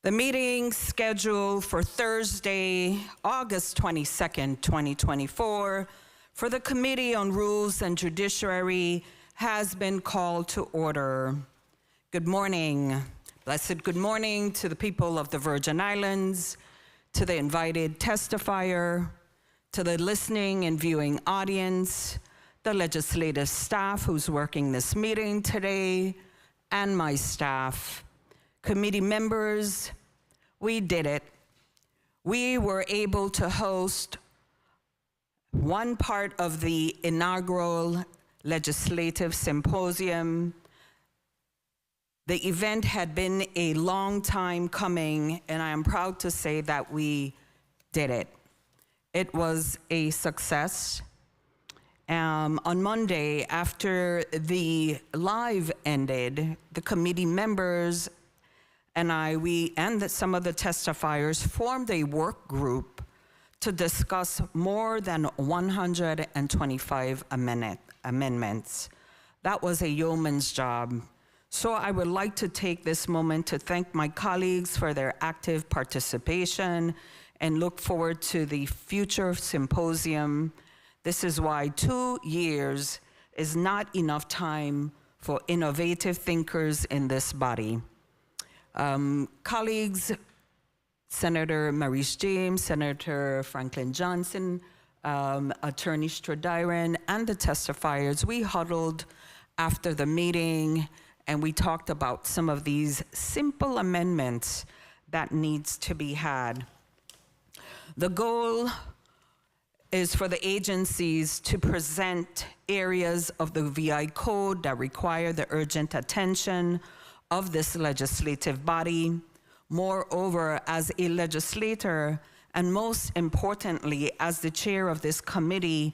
The meeting scheduled for Thursday, August 22nd, 2024, for the Committee on Rules and Judiciary has been called to order. Good morning. Blessed good morning to the people of the Virgin Islands, to the invited testifier, to the listening and viewing audience, the legislative staff who's working this meeting today, and my staff. Committee members, we did it. We were able to host one part of the inaugural legislative symposium. The event had been a long time coming, and I am proud to say that we did it. It was a success. On Monday, after the live ended, the committee members and some of the testifiers formed a work group to discuss more than 125 amendments. That was a yeoman's job. So I would like to take this moment to thank my colleagues for their active participation and look forward to the future symposium. This is why 2 years is not enough time for innovative thinkers in this body. Colleagues, Senator Maurice James, Senator Franklin Johnson, Attorney Stradiran, and the testifiers, we huddled after the meeting and we talked about some of these simple amendments that needs to be had. The goal is for the agencies to present areas of the VI Code that require the urgent attention of this legislative body. Moreover, as a legislator, and most importantly, as the chair of this committee,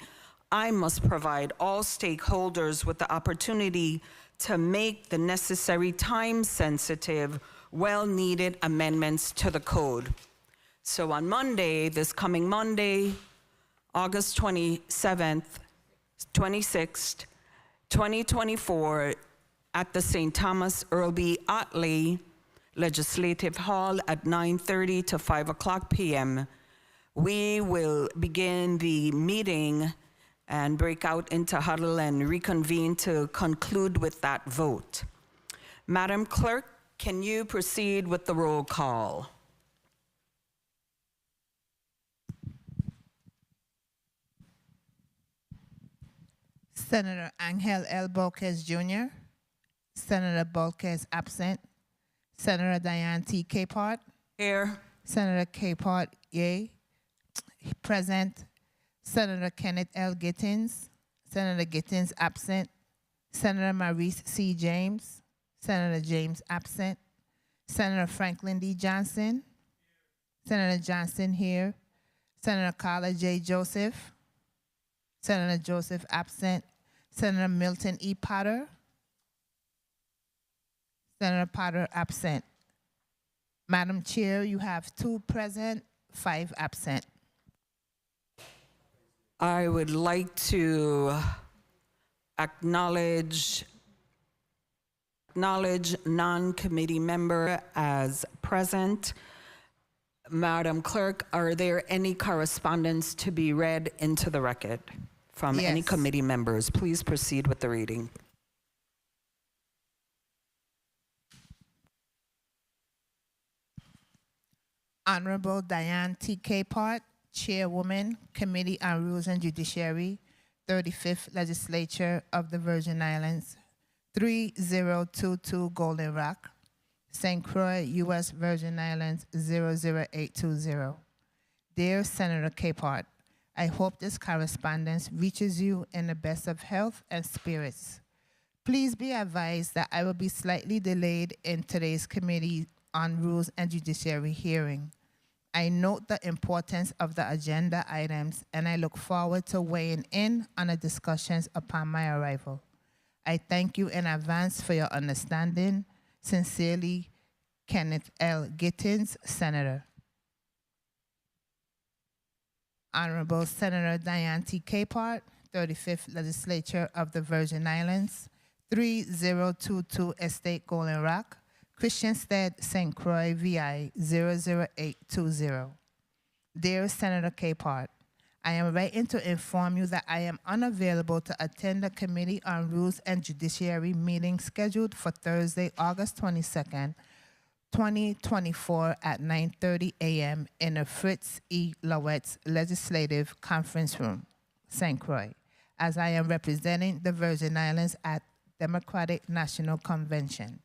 I must provide all stakeholders with the opportunity to make the necessary time-sensitive, well-needed amendments to the code. So on Monday, this coming Monday, August 26th, 2024, at the St. Thomas Earl B. Otley Legislative Hall at 9:30 to 5 o'clock p.m. We will begin the meeting and break out into huddle and reconvene to conclude with that vote. Madam Clerk, can you proceed with the roll call? Senator Angel L. Bolquez Jr. Senator Bolquez absent. Senator Diane T. Capehart. Here. Senator Capehart, yea. Present. Senator Kenneth L. Gittins. Senator Gittins absent. Senator Maurice C. James. Senator James absent. Senator Franklin D. Johnson. Senator Johnson here. Senator Carla J. Joseph. Senator Joseph absent. Senator Milton E. Potter. Senator Potter absent. Madam Chair, you have 2 present, 5 absent. I would like to acknowledge non-committee member as present. Madam Clerk, are there any correspondence to be read into the record from any committee members? Please proceed with the reading. Honorable Diane T. Capehart, Chairwoman, Committee on Rules and Judiciary, 35th Legislature of the Virgin Islands, 3022 Golden Rock, St. Croix, U.S. Virgin Islands, 00820. Dear Senator Capehart, I hope this correspondence reaches you in the best of health and spirits. Please be advised that I will be slightly delayed in today's Committee on Rules and Judiciary hearing. I note the importance of the agenda items and I look forward to weighing in on the discussions upon my arrival. I thank you in advance for your understanding. Sincerely, Kenneth L. Gittins, Senator. Honorable Senator Diane T. Capehart, 35th Legislature of the Virgin Islands, 3022 Estate Golden Rock, Christiansted, St. Croix, VI 00820. Dear Senator Capehart, I am writing to inform you that I am unavailable to attend the Committee on Rules and Judiciary meeting scheduled for Thursday, August 22nd, 2024 at 9:30 a.m. in the Fritz E. Lowett's Legislative Conference Room, St. Croix, as I am representing the Virgin Islands at Democratic National Convention.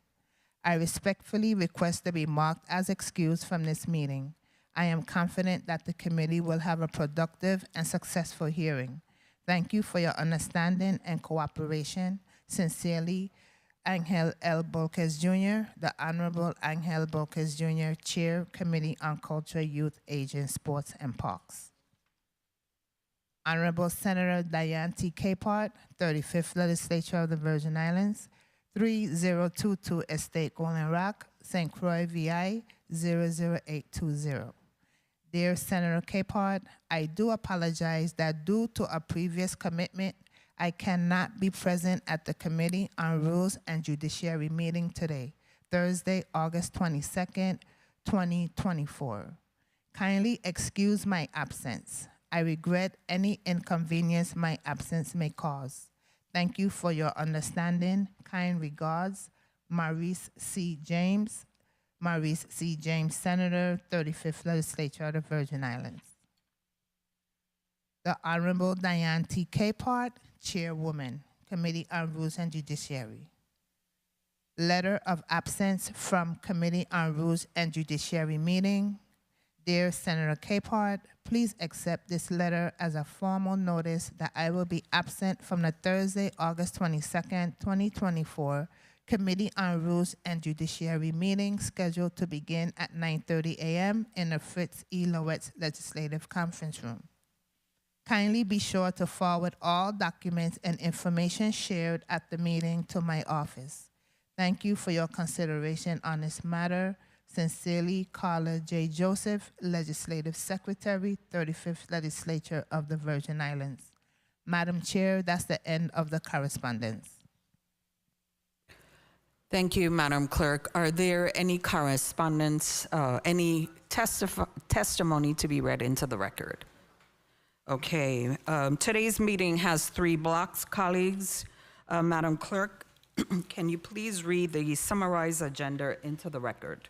I respectfully request to be marked as excused from this meeting. I am confident that the committee will have a productive and successful hearing. Thank you for your understanding and cooperation. Sincerely, Angel L. Bolquez Jr., the Honorable Angel Bolquez Jr., Chair, Committee on Culture, Youth, Aging, Sports, and Parks. Honorable Senator Diane T. Capehart, 35th Legislature of the Virgin Islands, 3022 Estate Golden Rock, St. Croix, VI 00820. Dear Senator Capehart, I do apologize that due to a previous commitment, I cannot be present at the Committee on Rules and Judiciary meeting today, Thursday, August 22nd, 2024. Kindly excuse my absence. I regret any inconvenience my absence may cause. Thank you for your understanding. Kind regards, Maurice C. James, Senator, 35th Legislature of the Virgin Islands. The Honorable Diane T. Capehart, Chairwoman, Committee on Rules and Judiciary. Letter of absence from Committee on Rules and Judiciary meeting. Dear Senator Capehart, please accept this letter as a formal notice that I will be absent from the Thursday, August 22nd, 2024 Committee on Rules and Judiciary meeting scheduled to begin at 9:30 a.m. in the Fritz E. Lowett's Legislative Conference Room. Kindly be sure to forward all documents and information shared at the meeting to my office. Thank you for your consideration on this matter. Sincerely, Carla J. Joseph, Legislative Secretary, 35th Legislature of the Virgin Islands. Madam Chair, that's the end of the correspondence. Thank you, Madam Clerk. Are there any correspondence, any testimony to be read into the record? Okay, today's meeting has 3 blocks, colleagues. Madam Clerk, can you please read the summarized agenda into the record?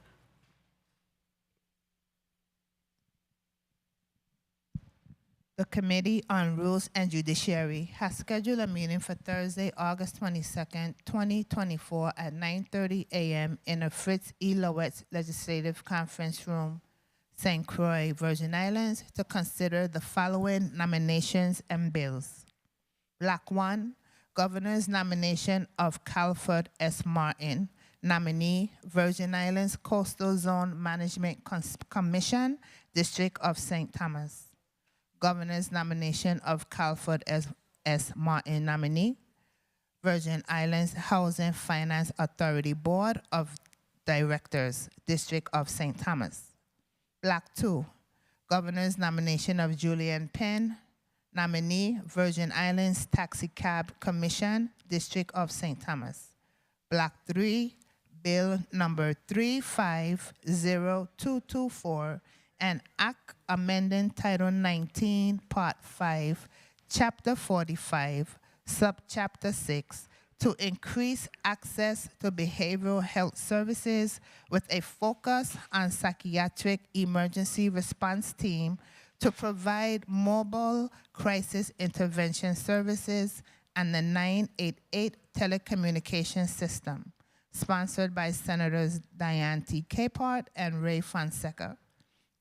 The Committee on Rules and Judiciary has scheduled a meeting for Thursday, August 22nd, 2024 at 9:30 a.m. in the Fritz E. Lowett's Legislative Conference Room, St. Croix, Virgin Islands, to consider the following nominations and bills. Block 1, Governor's nomination of Calford S. Martin, nominee, Virgin Islands Coastal Zone Management Commission, District of St. Thomas. Governor's nomination of Calford S. Martin, nominee, Virgin Islands Housing Finance Authority Board of Directors, District of St. Thomas. Block 2, Governor's nomination of Julian Penn, nominee, Virgin Islands Taxi Cab Commission, District of St. Thomas. Block 3, Bill number 350224, an act amending Title 19, Part 5, Chapter 45, Subchapter 6, to increase access to behavioral health services with a focus on psychiatric emergency response team to provide mobile crisis intervention services and the 988 telecommunication system, sponsored by Senators Diane T. Capehart and Ray Fonseca.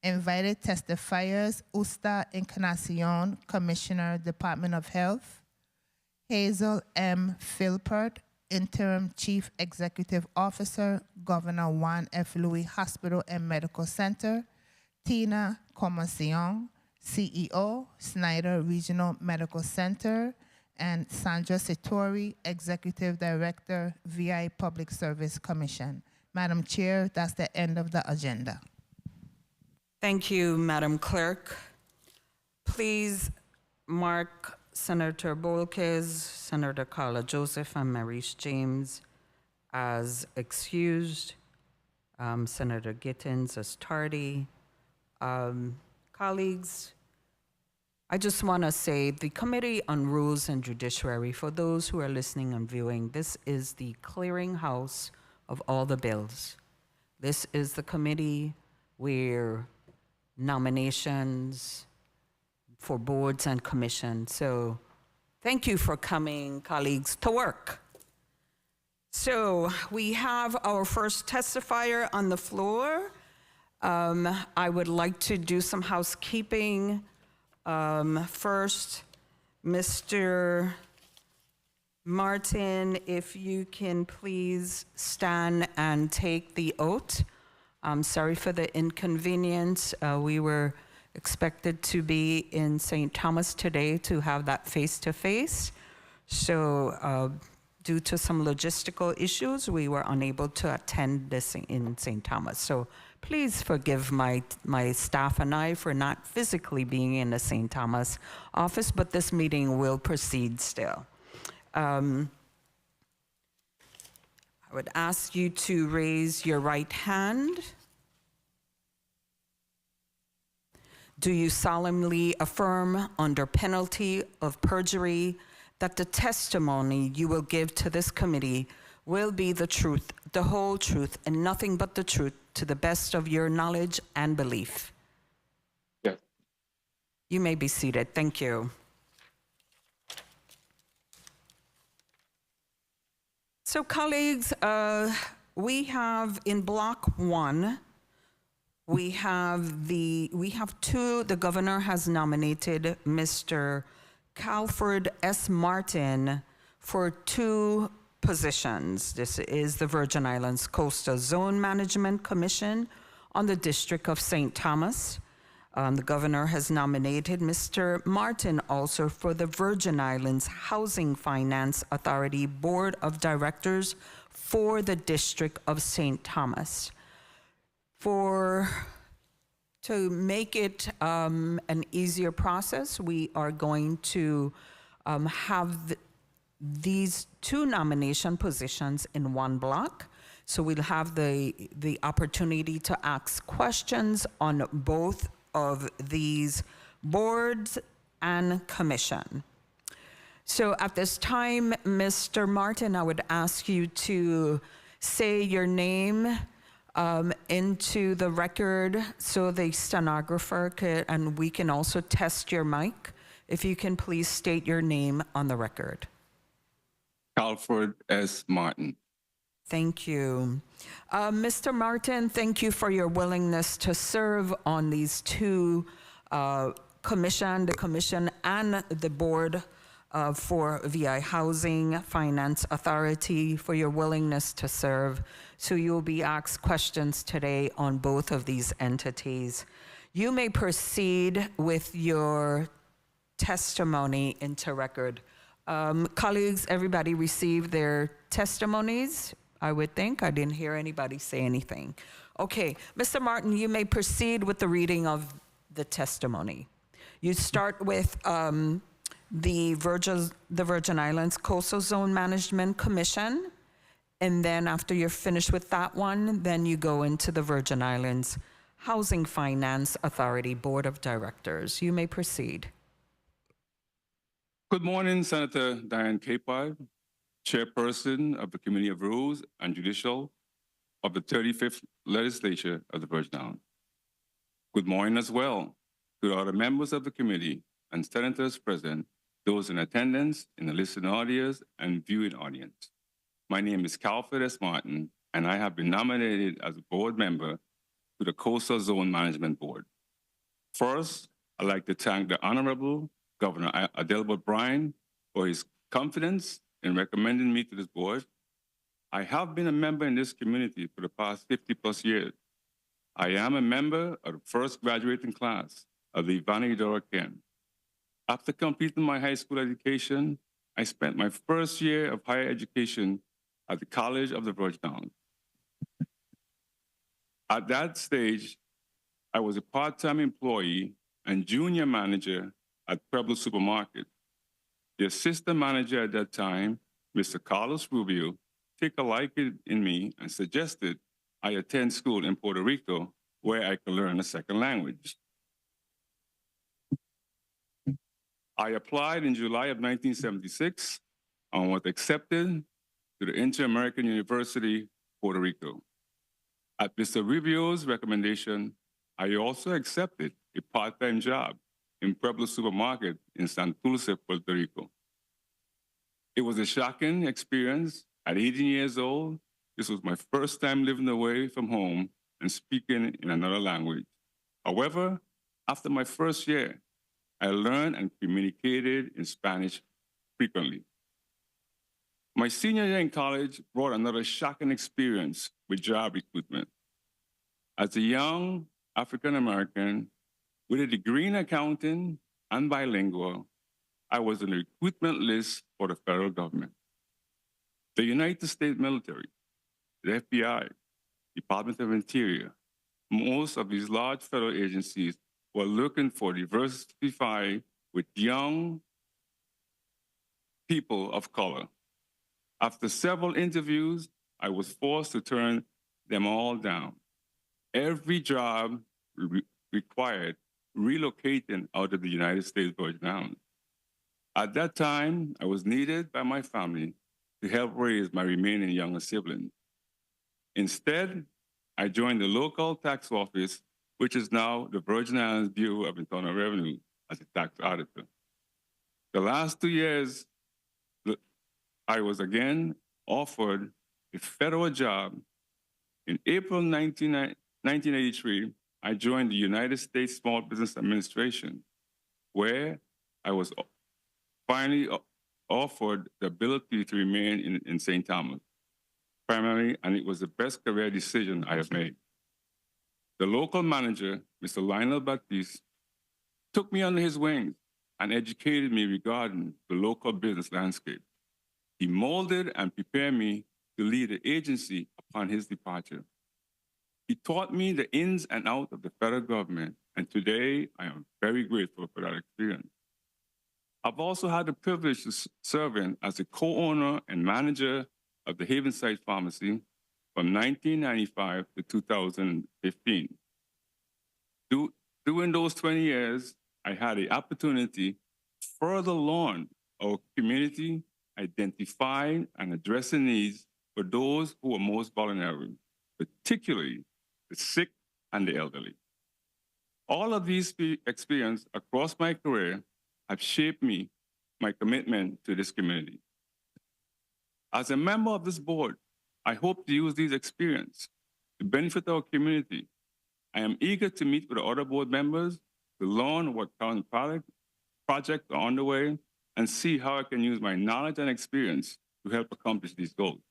Invited testifiers, Usta Encarnacion, Commissioner, Department of Health, Hazel M. Philpert, Interim Chief Executive Officer, Governor Juan F. Louis Hospital and Medical Center, Tina Comacion, CEO, Snyder Regional Medical Center, and Sandra Satori, Executive Director, VI Public Service Commission. Madam Chair, that's the end of the agenda. Thank you, Madam Clerk. Please mark Senator Bolquez, Senator Carla Joseph, and Maurice James as excused. Senator Gittins as tardy. Colleagues, I just want to say the Committee on Rules and Judiciary, for those who are listening and viewing, this is the clearinghouse of all the bills. This is the committee where nominations for boards and commissions. So thank you for coming, colleagues, to work. So we have our first testifier on the floor. I would like to do some housekeeping. First, Mr. Martin, if you can please stand and take the oath. I'm sorry for the inconvenience. We were expected to be in St. Thomas today to have that face-to-face. So due to some logistical issues, we were unable to attend this in St. Thomas. So please forgive my staff and I for not physically being in the St. Thomas office, but this meeting will proceed still. I would ask you to raise your right hand. Do you solemnly affirm under penalty of perjury that the testimony you will give to this committee will be the truth, the whole truth, and nothing but the truth to the best of your knowledge and belief? Yes. You may be seated. Thank you. So colleagues, we have in block one, we have two, the governor has nominated Mr. Calford S. Martin for two positions. This is the Virgin Islands Coastal Zone Management Commission on the District of St. Thomas. The governor has nominated Mr. Martin also for the Virgin Islands Housing Finance Authority Board of Directors for the District of St. Thomas. To make it an easier process, we are going to have these two nomination positions in one block. So we'll have the opportunity to ask questions on both of these boards and commission. So at this time, Mr. Martin, I would ask you to say your name into the record so the stenographer could, and we can also test your mic. If you can please state your name on the record. Calford S. Martin. Thank you. Mr. Martin, thank you for your willingness to serve on these two commission, the commission and the board for VI Housing Finance Authority, for your willingness to serve. So you'll be asked questions today on both of these entities. You may proceed with your testimony into record. Colleagues, everybody received their testimonies, I would think. I didn't hear anybody say anything. Okay, Mr. Martin, you may proceed with the reading of the testimony. You start with the Virgin Islands Coastal Zone Management Commission, and then after you're finished with that one, then you go into the Virgin Islands Housing Finance Authority Board of Directors. You may proceed. Good morning, Senator Diane Capard, Chairperson of the Committee of Rules and Judicial of the 35th Legislature of the Virgin Islands. Good morning as well to all the members of the committee and senators present, those in attendance, in the listening audience, and viewing audience. My name is Calford S. Martin, and I have been nominated as a board member to the Coastal Zone Management Board. First, I'd like to thank the Honorable Governor Adelbert Bryan for his confidence in recommending me to this board. I have been a member in this community for the past 50+ years. I am a member of the first graduating class of the Ivana Eudora Ken. After completing my high school education, I spent my first year of higher education at the College of the Virgin Islands. At that stage, I was a part-time employee and junior manager at Pueblo Supermarket. The assistant manager at that time, Mr. Carlos Rubio, took a liking in me and suggested I attend school in Puerto Rico where I can learn a second language. I applied in July of 1976 and was accepted to the Inter-American University, Puerto Rico. At Mr. Rubio's recommendation, I also accepted a part-time job in Pueblo Supermarket in Santurce, Puerto Rico. It was a shocking experience. At 18 years old, this was my first time living away from home and speaking in another language. However, after my first year, I learned and communicated in Spanish frequently. My senior year in college brought another shocking experience with job recruitment. As a young African American with a degree in accounting and bilingual, I was on the recruitment list for the federal government. The United States military, the FBI, Department of Interior, most of these large federal agencies were looking for diversified with young people of color. After several interviews, I was forced to turn them all down. Every job required relocating out of the United States Virgin Islands. At that time, I was needed by my family to help raise my remaining younger siblings. Instead, I joined the local tax office, which is now the Virgin Islands Bureau of Internal Revenue, as a tax auditor. The last 2 years, I was again offered a federal job. In April 1983, I joined the United States Small Business Administration, where I was finally offered the ability to remain in St. Thomas, primarily, and it was the best career decision I have made. The local manager, Mr. Lionel Baptiste, took me under his wings and educated me regarding the local business landscape. He molded and prepared me to lead the agency upon his departure. He taught me the ins and outs of the federal government, and today I am very grateful for that experience. I've also had the privilege of serving as a co-owner and manager of the Havenside Pharmacy from 1995 to 2015. During those 20 years, I had the opportunity to further learn our community, identifying and addressing needs for those who are most vulnerable, particularly the sick and the elderly. All of these experiences across my career have shaped me, my commitment to this community. As a member of this board, I hope to use these experiences to benefit our community. I am eager to meet with the other board members to learn what current projects are underway and see how I can use my knowledge and experience to help accomplish these goals.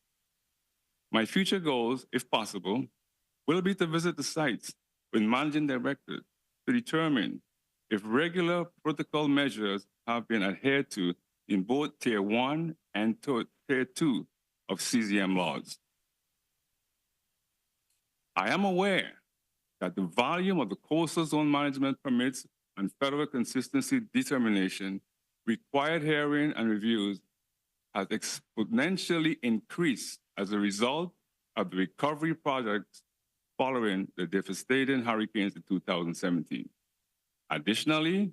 My future goals, if possible, will be to visit the sites with managing directors to determine if regular protocol measures have been adhered to in both Tier 1 and Tier 2 of CZM laws. I am aware that the volume of the coastal zone management permits and federal consistency determination required hearing and reviews has exponentially increased as a result of the recovery projects following the devastating hurricanes in 2017. Additionally,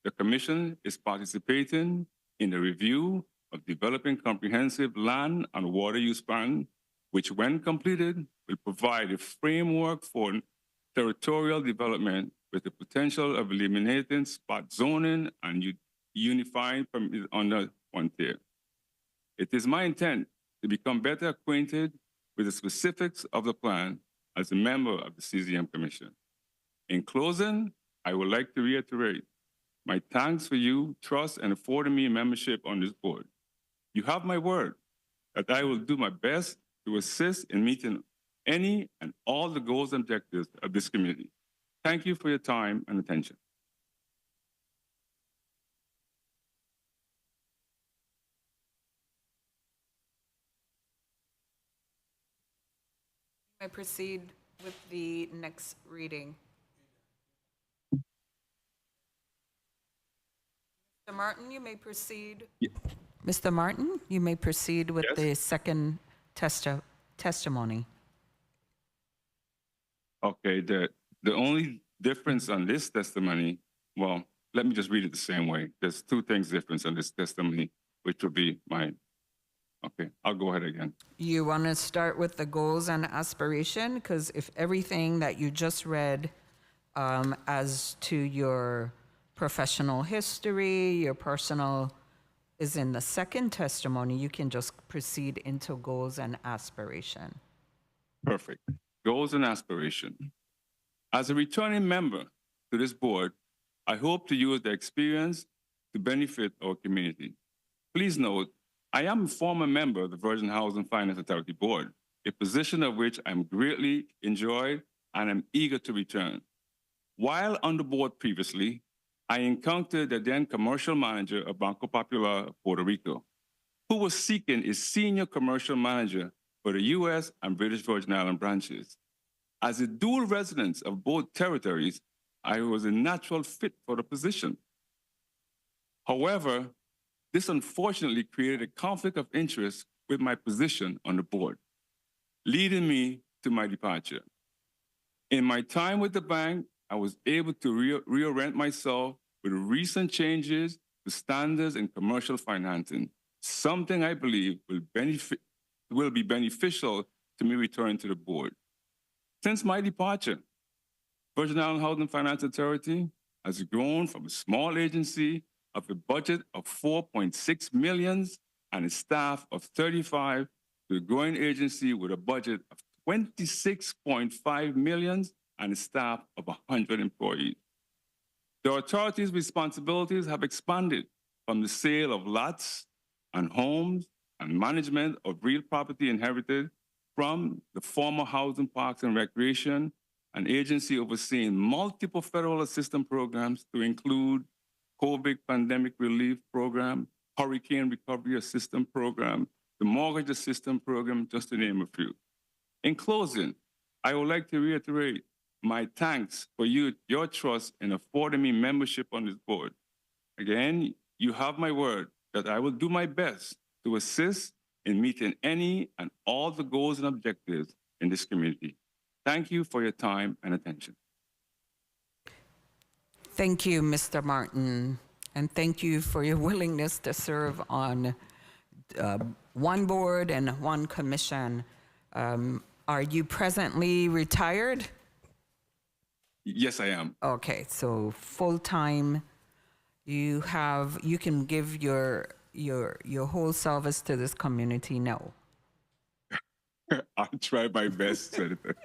the Commission is participating in the review of developing comprehensive land and water use plan, which when completed will provide a framework for territorial development with the potential of eliminating spot zoning and unifying permits under one tier. It is my intent to become better acquainted with the specifics of the plan as a member of the CZM Commission. In closing, I would like to reiterate my thanks for you, trust, and affording me membership on this board. You have my word that I will do my best to assist in meeting any and all the goals and objectives of this community. Thank you for your time and attention. I proceed with the next reading. Mr. Martin, you may proceed. Yeah. Mr. Martin, you may proceed with Yes. the second testimony. Okay, the only difference on this testimony, well, let me just read it the same way. There's two things difference on this testimony, which would be mine. Okay, I'll go ahead again. You want to start with the goals and aspiration? Because if everything that you just read as to your professional history, your personal is in the second testimony, you can just proceed into goals and aspiration. Perfect. Goals and aspiration. As a returning member to this board, I hope to use the experience to benefit our community. Please note, I am a former member of the Virgin Housing Finance Authority Board, a position of which I'm greatly enjoyed and I'm eager to return. While on the board previously, I encountered the then commercial manager of Banco Popular of Puerto Rico, who was seeking a senior commercial manager for the US and British Virgin Island branches. As a dual resident of both territories, I was a natural fit for the position. However, this unfortunately created a conflict of interest with my position on the board, leading me to my departure. In my time with the bank, I was able to reorient myself with recent changes to standards in commercial financing, something I believe will be beneficial to me returning to the board. Since my departure, Virgin Island Housing Finance Authority has grown from a small agency of a budget of 4.6 million and a staff of 35 to a growing agency with a budget of 26.5 million and a staff of 100 employees. The authority's responsibilities have expanded from the sale of lots and homes and management of real property inherited from the former Housing, Parks and Recreation, an agency overseeing multiple federal assistance programs to include COVID pandemic relief program, hurricane recovery assistance program, the mortgage assistance program, just to name a few. In closing, I would like to reiterate my thanks for your trust in affording me membership on this board. Again, you have my word that I will do my best to assist in meeting any and all the goals and objectives in this community. Thank you for your time and attention. Thank you, Mr. Martin, and thank you for your willingness to serve on one board and one commission. Are you presently retired? Yes, I am. Okay, so full-time, you can give your whole service to this community now. I'll try my best, Senator.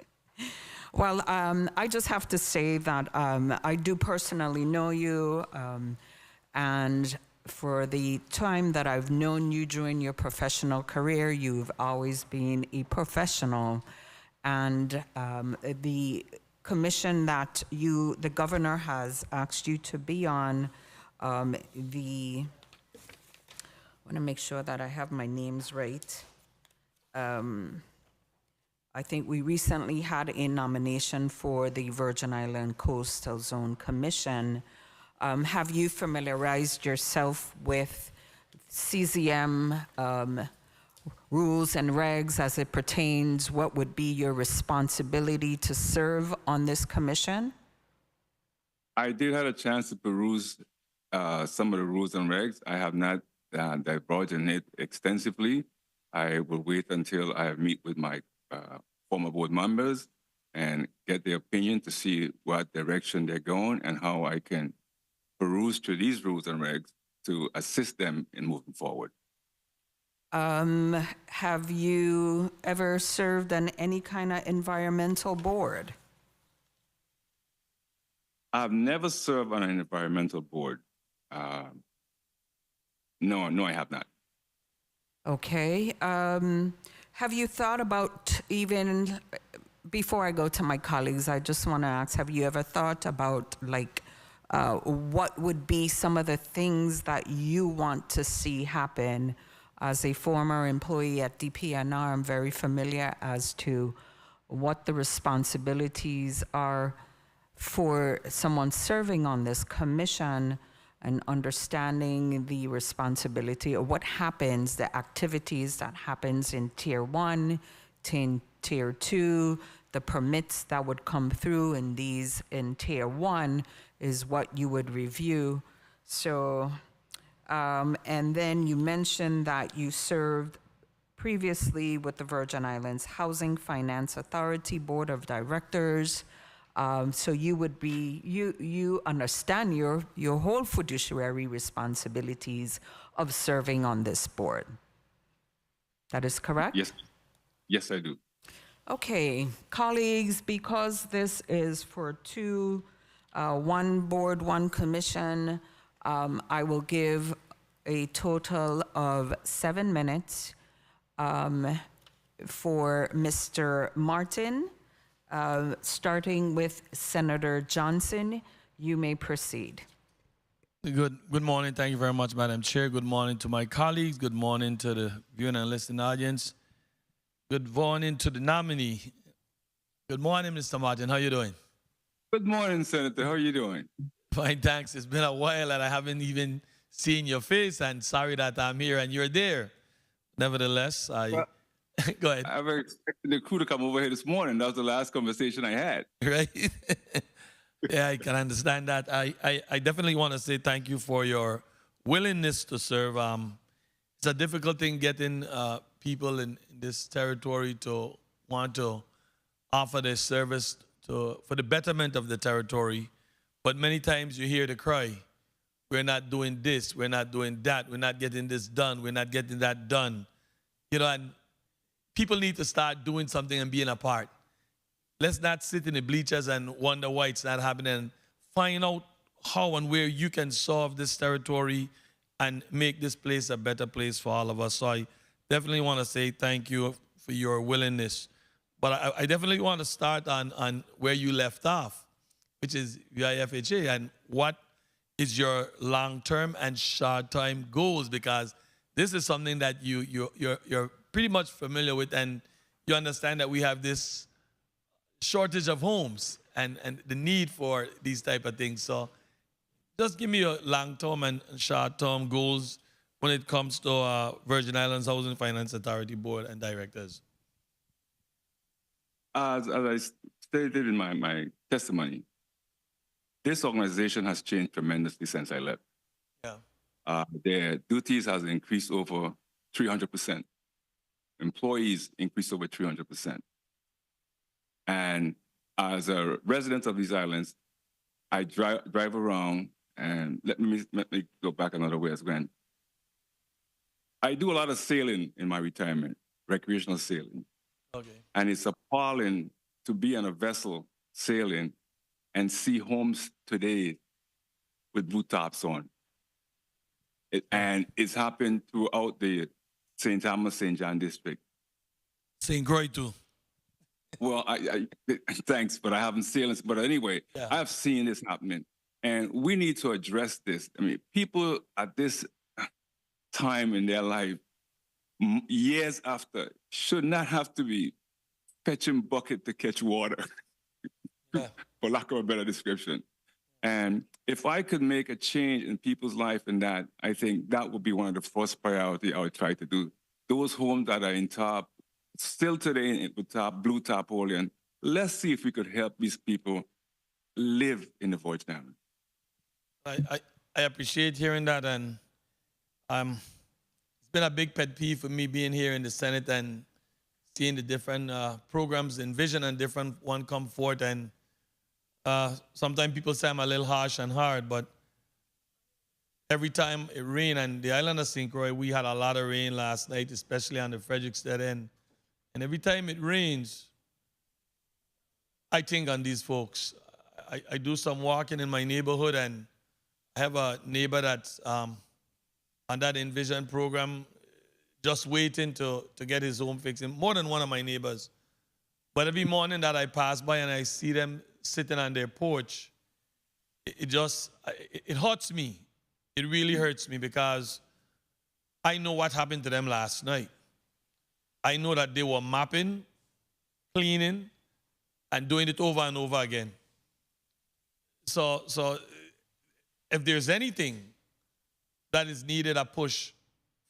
Well, I just have to say that I do personally know you, and for the time that I've known you during your professional career, you've always been a professional, and the commission that the governor has asked you to be on, I want to make sure that I have my names right. I think we recently had a nomination for the Virgin Island Coastal Zone Commission. Have you familiarized yourself with CZM rules and regs as it pertains? What would be your responsibility to serve on this commission? I did have a chance to peruse some of the rules and regs. I have not divulged in it extensively. I will wait until I meet with my former board members and get their opinion to see what direction they're going and how I can peruse through these rules and regs to assist them in moving forward. Have you ever served on any kind of environmental board? I've never served on an environmental board. No, I have not. Okay. Have you thought about, even before I go to my colleagues, I just want to ask, have you ever thought about what would be some of the things that you want to see happen? As a former employee at DPNR, I'm very familiar as to what the responsibilities are for someone serving on this commission and understanding the responsibility of what happens, the activities that happens in Tier 1, Tier 2, the permits that would come through in these in Tier 1 is what you would review. So, and then you mentioned that you served previously with the Virgin Islands Housing Finance Authority Board of Directors. So you would be, you understand your whole fiduciary responsibilities of serving on this board. That is correct? Yes, yes, I do. Okay, colleagues, because this is for one board, one commission, I will give a total of 7 minutes for Mr. Martin. Starting with Senator Johnson, you may proceed. Good morning. Thank you very much, Madam Chair. Good morning to my colleagues. Good morning to the viewing and listening audience. Good morning to the nominee. Good morning, Mr. Martin. How are you doing? Good morning, Senator. How are you doing? Fine, thanks. It's been a while and I haven't even seen your face, and sorry that I'm here and you're there. Nevertheless, Well, go ahead. I was expecting the crew to come over here this morning. That was the last conversation I had. Right? Yeah, I can understand that. I definitely want to say thank you for your willingness to serve. It's a difficult thing getting people in this territory to want to offer their service for the betterment of the territory. But many times you hear the cry, we're not doing this, we're not doing that, we're not getting this done, we're not getting that done. You know, and people need to start doing something and being a part. Let's not sit in the bleachers and wonder why it's not happening. Find out how and where you can solve this territory and make this place a better place for all of us. So I definitely want to say thank you for your willingness. But I definitely want to start on where you left off, which is VIFHA, and what is your long-term and short-term goals, because this is something that you're pretty much familiar with, and you understand that we have this shortage of homes and the need for these type of things. So just give me your long-term and short-term goals when it comes to Virgin Islands Housing Finance Authority Board and Directors. As I stated in my testimony, this organization has changed tremendously since I left. Yeah. Their duties has increased over 300%. Employees increased over 300%. And as a resident of these islands, I drive around, and let me go back another way as well. I do a lot of sailing in my retirement, recreational sailing. Okay. And it's appalling to be on a vessel sailing and see homes today with blue tops on. And it's happened throughout the St. Thomas, St. John district. St. Croix too. Well, thanks, but I haven't sailed. But anyway, Yeah. I've seen this happening, and we need to address this. I mean, people at this time in their life, years after, should not have to be fetching bucket to catch water, Yeah. for lack of a better description. And if I could make a change in people's life in that, I think that would be one of the first priority I would try to do. Those homes that are in top, still today with top, blue tarpaulin, let's see if we could help these people live in the Virgin Islands. I appreciate hearing that, and it's been a big pet peeve for me being here in the Senate and seeing the different programs and vision and different one come forth. And sometimes people say I'm a little harsh and hard, but every time it rains, and the island of St. Croix, we had a lot of rain last night, especially on the Frederickstead end. And every time it rains, I think on these folks. I do some walking in my neighborhood, and I have a neighbor that's on that Envision program, just waiting to get his home fixed. And more than one of my neighbors. But every morning that I pass by and I see them sitting on their porch, it hurts me. It really hurts me, because I know what happened to them last night. I know that they were mopping, cleaning, and doing it over and over again. So if there's anything that is needed, a push,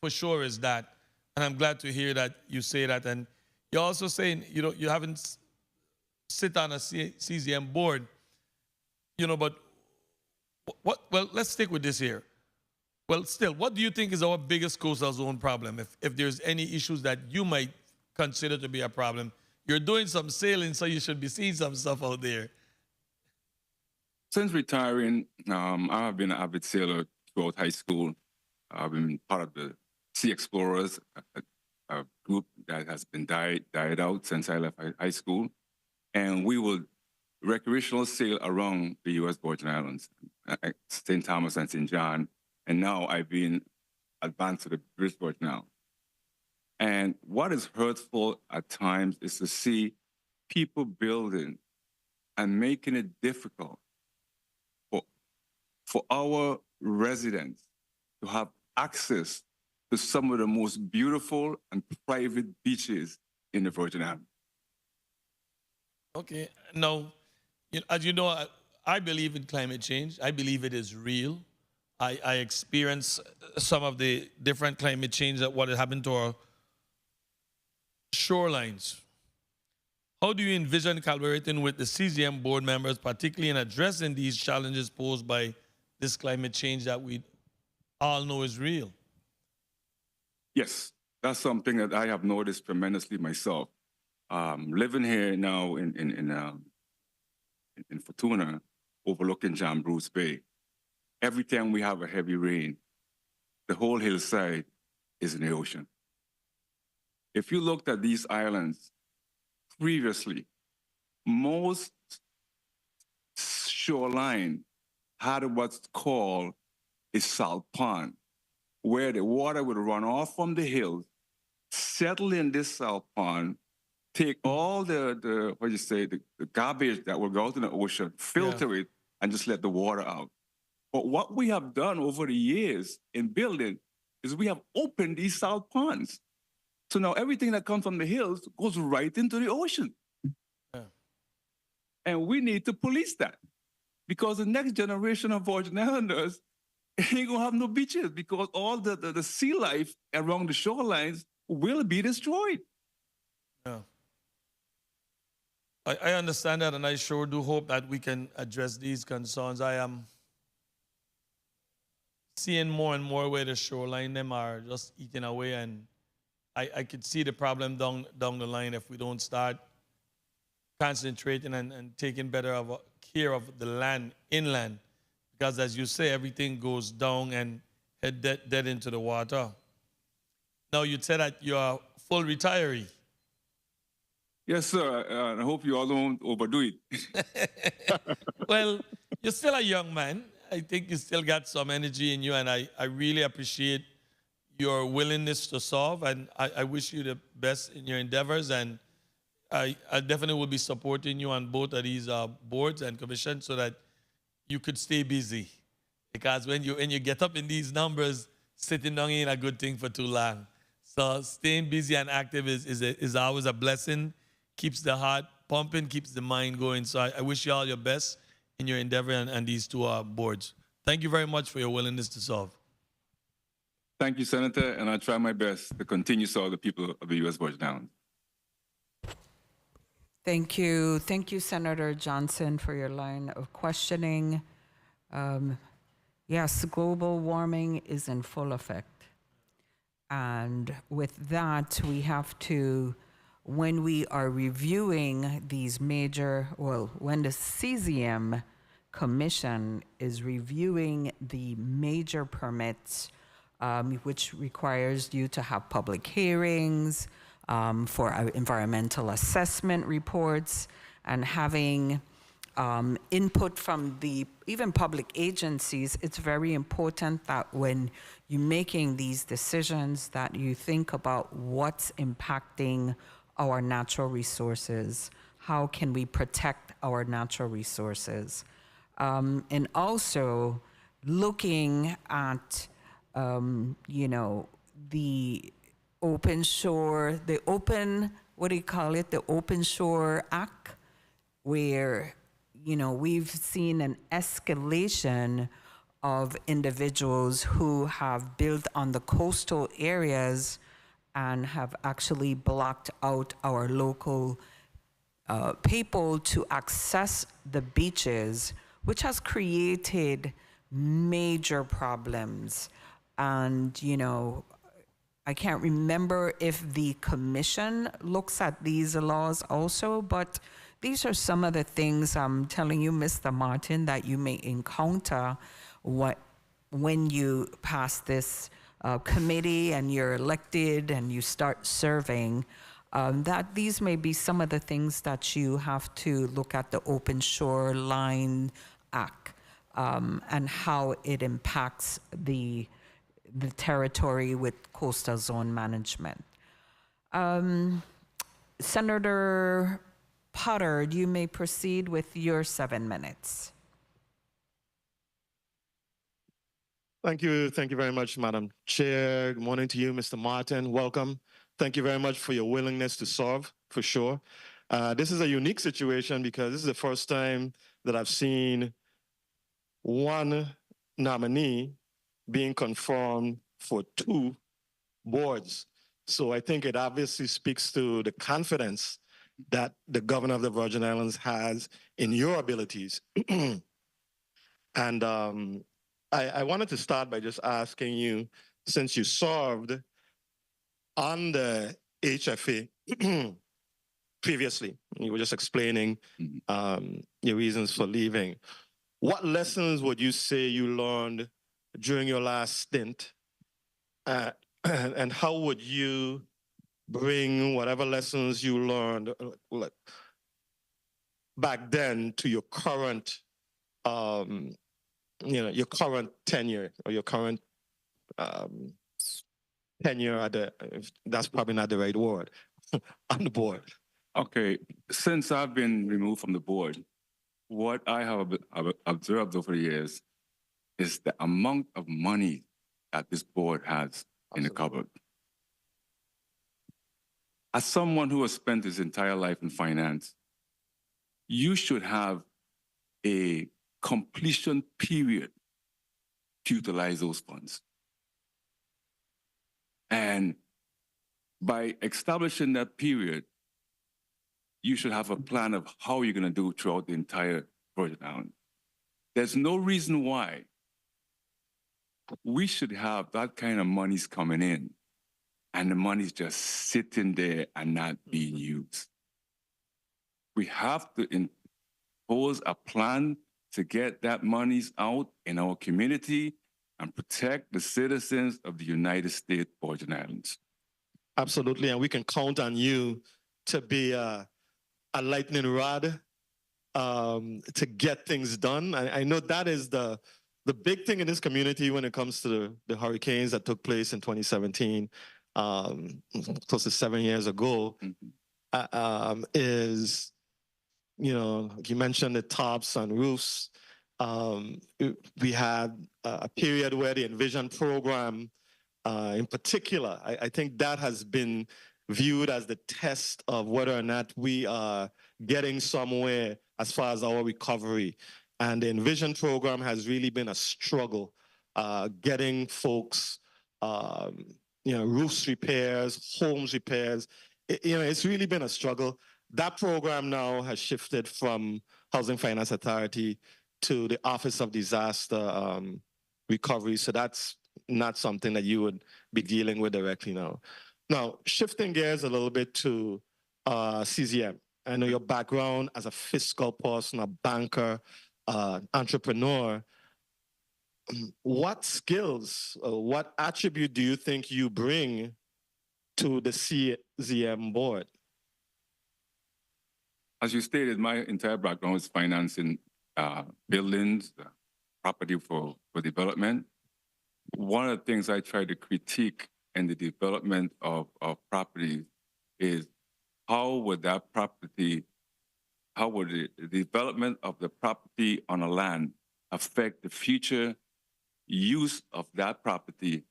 for sure is that. And I'm glad to hear that you say that. And you're also saying, you haven't sit on a CZM board, you know, but well, let's stick with this here. Well, still, what do you think is our biggest coastal zone problem? If there's any issues that you might consider to be a problem, you're doing some sailing, so you should be seeing some stuff out there. Since retiring, I have been an avid sailor throughout high school. I've been part of the Sea Explorers, a group that has been died out since I left high school. And we will recreational sail around the U.S. Virgin Islands, St. Thomas and St. John. And now I've been advanced to the British Virgin Islands. And what is hurtful at times is to see people building and making it difficult for our residents to have access to some of the most beautiful and private beaches in the Virgin Islands. Okay, now, as you know, I believe in climate change. I believe it is real. I experience some of the different climate change that what happened to our shorelines. How do you envision collaborating with the CZM board members, particularly in addressing these challenges posed by this climate change that we all know is real? Yes, that's something that I have noticed tremendously myself. Living here now in Fortuna, overlooking John Bruce Bay, every time we have a heavy rain, the whole hillside is in the ocean. If you looked at these islands previously, most shoreline had what's called a salt pond, where the water would run off from the hills, settle in this salt pond, take all the garbage that will go out in the ocean, filter it, and just let the water out. But what we have done over the years in building is we have opened these salt ponds. So now everything that comes from the hills goes right into the ocean. Yeah. And we need to police that, because the next generation of Virgin Islanders ain't gonna have no beaches, because all the sea life around the shorelines will be destroyed. Yeah. I understand that, and I sure do hope that we can address these concerns. I am seeing more and more where the shoreline them are just eating away, and I could see the problem down the line if we don't start concentrating and taking better care of the land inland, because as you say, everything goes down and head dead into the water. Now, you said that you're a full retiree. Yes, sir. I hope you all don't overdo it. Well, you're still a young man. I think you still got some energy in you, and I really appreciate your willingness to solve, and I wish you the best in your endeavors, and I definitely will be supporting you on both of these boards and commissions so that you could stay busy. Because when you get up in these numbers, sitting down ain't a good thing for too long. So staying busy and active is always a blessing. Keeps the heart pumping, keeps the mind going. So I wish you all your best in your endeavor and these two boards. Thank you very much for your willingness to solve. Thank you, Senator, and I'll try my best to continue to serve the people of the U.S. Virgin Islands. Thank you. Thank you, Senator Johnson, for your line of questioning. Yes, global warming is in full effect. And with that, we have to, when we are reviewing these major, when the CZM Commission is reviewing the major permits, which requires you to have public hearings for environmental assessment reports, and having input from even public agencies, it's very important that when you're making these decisions that you think about what's impacting our natural resources, how can we protect our natural resources, and also looking at the open shore, the Open Shore Act, where, we've seen an escalation of individuals who have built on the coastal areas and have actually blocked out our local people to access the beaches, which has created major problems. And, you know, I can't remember if the commission looks at these laws also, but these are some of the things I'm telling you, Mr. Martin, that you may encounter when you pass this committee and you're elected and you start serving. That these may be some of the things that you have to look at the Open Shore Line Act and how it impacts the territory with coastal zone management. Senator Potter, you may proceed with your 7 minutes. Thank you very much, Madam Chair. Good morning to you, Mr. Martin. Welcome. Thank you very much for your willingness to serve, for sure. This is a unique situation because this is the first time that I've seen one nominee being confirmed for 2 boards. So I think it obviously speaks to the confidence that the governor of the Virgin Islands has in your abilities. And I wanted to start by just asking you, since you served on the HFA previously, you were just explaining your reasons for leaving. What lessons would you say you learned during your last stint? And how would you bring whatever lessons you learned back then to your current, your current tenure or your current tenure at the, that's probably not the right word, on the board? Okay, since I've been removed from the board, what I have observed over the years is the amount of money that this board has in the cupboard. As someone who has spent his entire life in finance, you should have a completion period to utilize those funds. And by establishing that period, you should have a plan of how you're going to do throughout the entire Virgin Islands. There's no reason why we should have that kind of monies coming in and the money's just sitting there and not being used. We have to impose a plan to get that monies out in our community and protect the citizens of the United States Virgin Islands. Absolutely, and we can count on you to be a lightning rod to get things done. I know that is the big thing in this community when it comes to the hurricanes that took place in 2017, close to 7 years ago, is, like you mentioned the tops on roofs. We had a period where the Envision program, in particular, I think that has been viewed as the test of whether or not we are getting somewhere as far as our recovery. And the Envision program has really been a struggle, getting folks, roofs repairs, homes repairs. It's really been a struggle. That program now has shifted from Housing Finance Authority to the Office of Disaster Recovery. So that's not something that you would be dealing with directly now. Now, shifting gears a little bit to CZM. I know your background as a fiscal person, a banker, entrepreneur. What skills, what attribute do you think you bring to the CZM board? As you stated, my entire background is financing buildings, property for development. One of the things I try to critique in the development of property is how would the development of the property on a land affect the future use of that property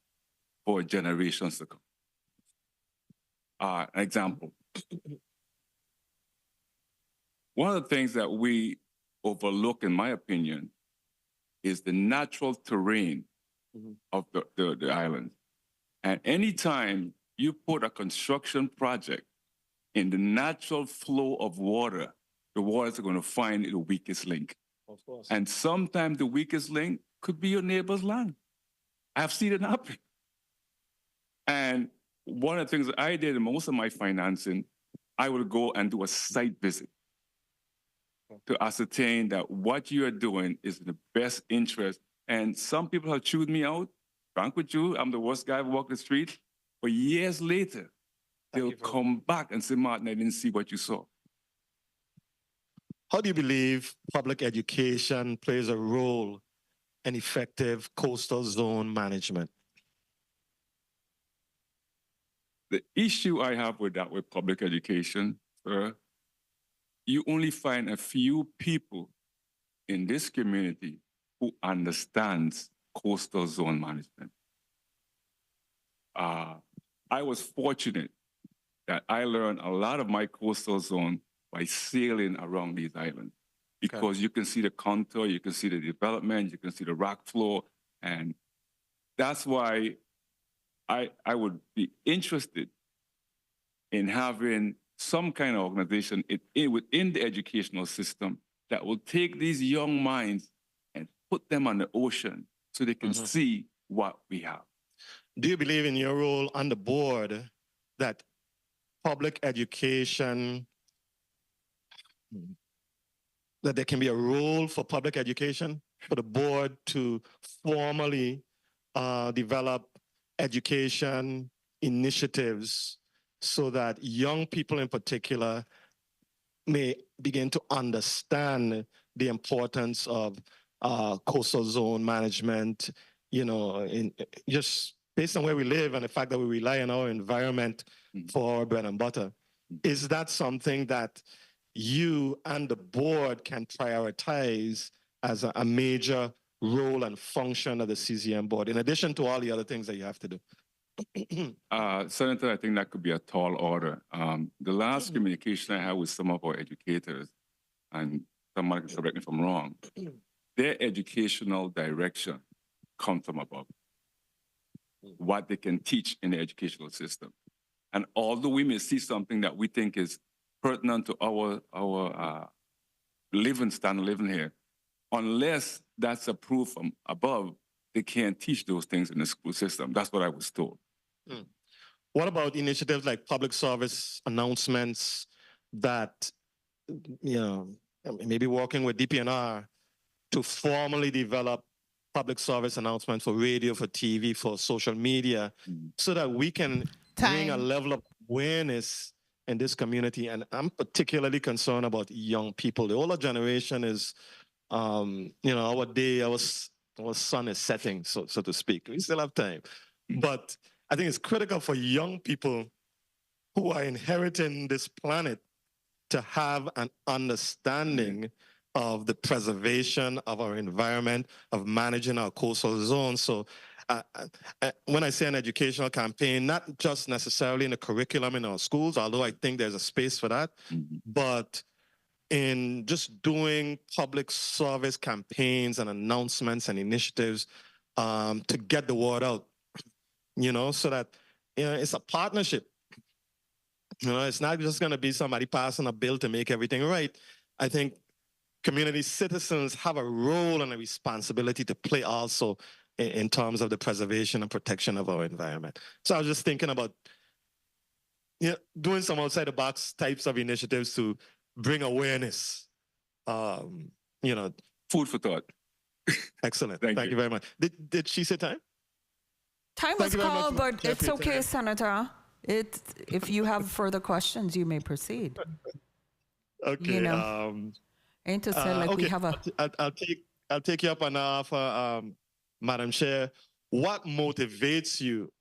for generations to come? An example. One of the things that we overlook, in my opinion, is the natural terrain of the island. And anytime you put a construction project In the natural flow of water, the waters are going to find the weakest link. Of course. And sometimes the weakest link could be your neighbor's land. I've seen it happen. And one of the things that I did in most of my financing, I would go and do a site visit to ascertain that what you are doing is in the best interest. And some people have chewed me out. Frank with you, I'm the worst guy who walked the street. But years later, they'll come back and say, Martin, I didn't see what you saw. How do you believe public education plays a role in effective coastal zone management? The issue I have with that, with public education, sir, you only find a few people in this community who understands coastal zone management. I was fortunate that I learned a lot of my coastal zone by sailing around these islands, because you can see the contour, you can see the development, you can see the rock floor, and that's why I would be interested in having some kind of organization within the educational system that will take these young minds and put them on the ocean so they can see what we have. Do you believe in your role on the board that public education, that there can be a role for public education, for the board to formally develop education initiatives so that young people in particular may begin to understand the importance of coastal zone management, you know, just based on where we live and the fact that we rely on our environment for our bread and butter? Is that something that you and the board can prioritize as a major role and function of the CZM board, in addition to all the other things that you have to do? Senator, I think that could be a tall order. The last communication I had with some of our educators, and somebody can correct me if I'm wrong, their educational direction comes from above. What they can teach in the educational system. And although we may see something that we think is pertinent to our standard living here, unless that's approved from above, they can't teach those things in the school system. That's what I was told. What about initiatives like public service announcements that, you know, maybe working with DPNR to formally develop public service announcements for radio, for TV, for social media, so that we can bring a level of awareness in this community? And I'm particularly concerned about young people. The older generation is, you know, our sun is setting, so to speak. We still have time. But I think it's critical for young people who are inheriting this planet to have an understanding of the preservation of our environment, of managing our coastal zones. So when I say an educational campaign, not just necessarily in the curriculum in our schools, although I think there's a space for that, but in just doing public service campaigns and announcements and initiatives to get the word out, you know, so that, you know, it's a partnership. You know, it's not just going to be somebody passing a bill to make everything right. I think community citizens have a role and a responsibility to play also in terms of the preservation and protection of our environment. So I was just thinking about, you know, doing some outside the box types of initiatives to bring awareness. You know, food for thought. Excellent. Thank you very much. Did she say time? Time was called, but it's okay, Senator. If you have further questions, you may proceed. Okay. You know, ain't to say like okay. we have a. I'll take you up on the offer, Madam Chair. What motivates you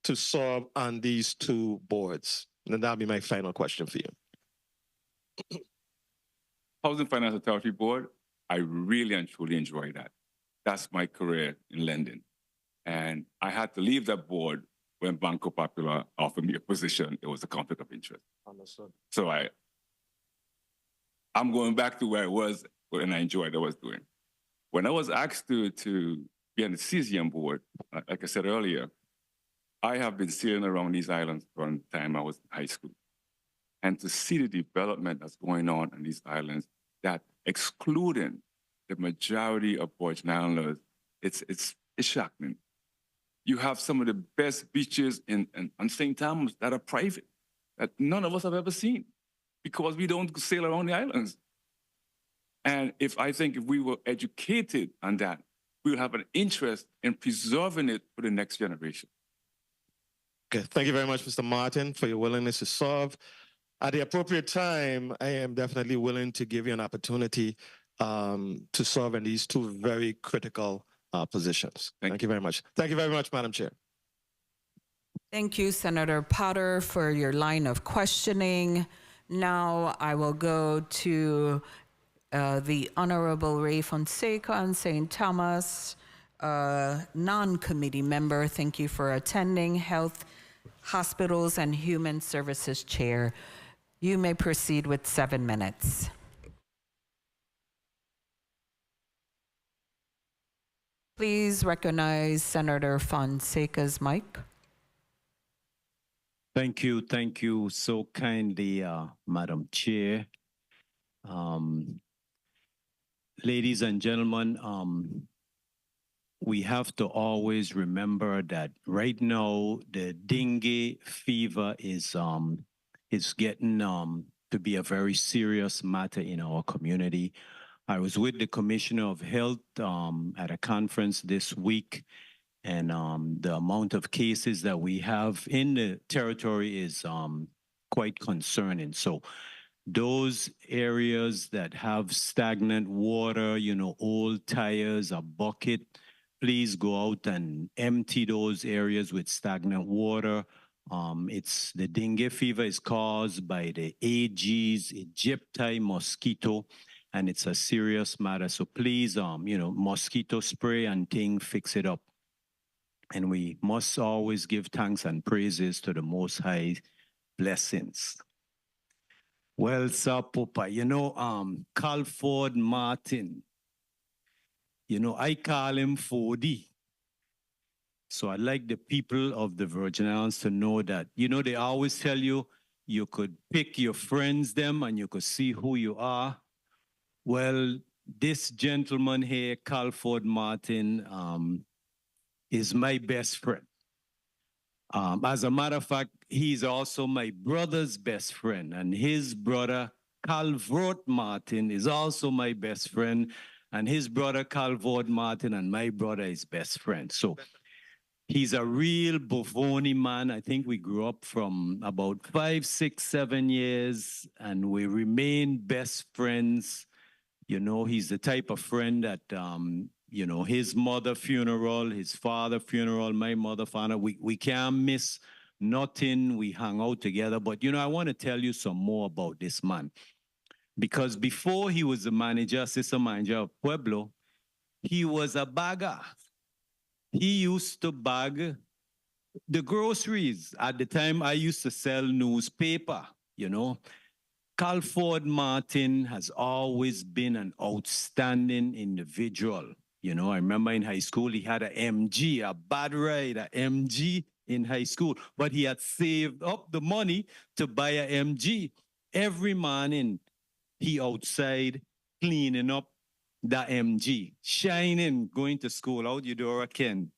to serve on these two boards? And that'll be my final question for you. Housing Finance Authority Board, I really and truly enjoy that. That's my career in lending. And I had to leave that board when Banco Popular offered me a position. It was a conflict of interest. Understood. So I'm going back to where I was and I enjoyed what I was doing. When I was asked to be on the CZM board, like I said earlier, I have been sailing around these islands from the time I was in high school. and to see the development that's going on in these islands, that excluding the majority of Virgin Islanders, it's shocking. You have some of the best beaches on St. Thomas that are private, that none of us have ever seen, because we don't sail around the islands. And I think if we were educated on that, we would have an interest in preserving it for the next generation. Okay, thank you very much, Mr. Martin, for your willingness to serve. At the appropriate time, I am definitely willing to give you an opportunity to serve in these two very critical positions. Thank you very much. Thank you very much, Madam Chair. Thank you, Senator Potter, for your line of questioning. Now I will go to the Honorable Ray Fonseca on St. Thomas, non-committee member. Thank you for attending. Health, Hospitals, and Human Services Chair. You may proceed with 7 minutes. Please recognize Senator Fonseca's mic. Thank you so kindly, Madam Chair. Ladies and gentlemen, we have to always remember that right now the dengue fever is getting to be a very serious matter in our community. I was with the Commissioner of Health at a conference this week, and the amount of cases that we have in the territory is quite concerning. So those areas that have stagnant water, old tires, a bucket, please go out and empty those areas with stagnant water. The dengue fever is caused by the Aedes aegypti mosquito, and it's a serious matter. So please, mosquito spray and thing, fix it up. And we must always give thanks and praises to the Most High blessings. Well, Sir Papa, Calford Martin, I call him 4D. So I'd like the people of the Virgin Islands to know that, they always tell you, you could pick your friends them and you could see who you are. Well, this gentleman here, Calford Martin, is my best friend. As a matter of fact, he's also my brother's best friend, and his brother, Calvert Martin, is also my best friend, and his brother, Calvert Martin, and my brother is best friends. So he's a real Bovoni man. I think we grew up from about 5, 6, 7 years, and we remain best friends. He's the type of friend that, his mother funeral, his father funeral, my mother funeral, we can't miss nothing. We hang out together. But, I want to tell you some more about this man. Because before he was the manager, assistant manager of Pueblo, he was a bagger. He used to bag the groceries. At the time, I used to sell newspaper, Calford Martin has always been an outstanding individual. I remember in high school, he had an MG, a bad ride, an MG in high school, but he had saved up the money to buy an MG. Every morning, he outside cleaning up the MG, shining, going to school, out Eudora Ken.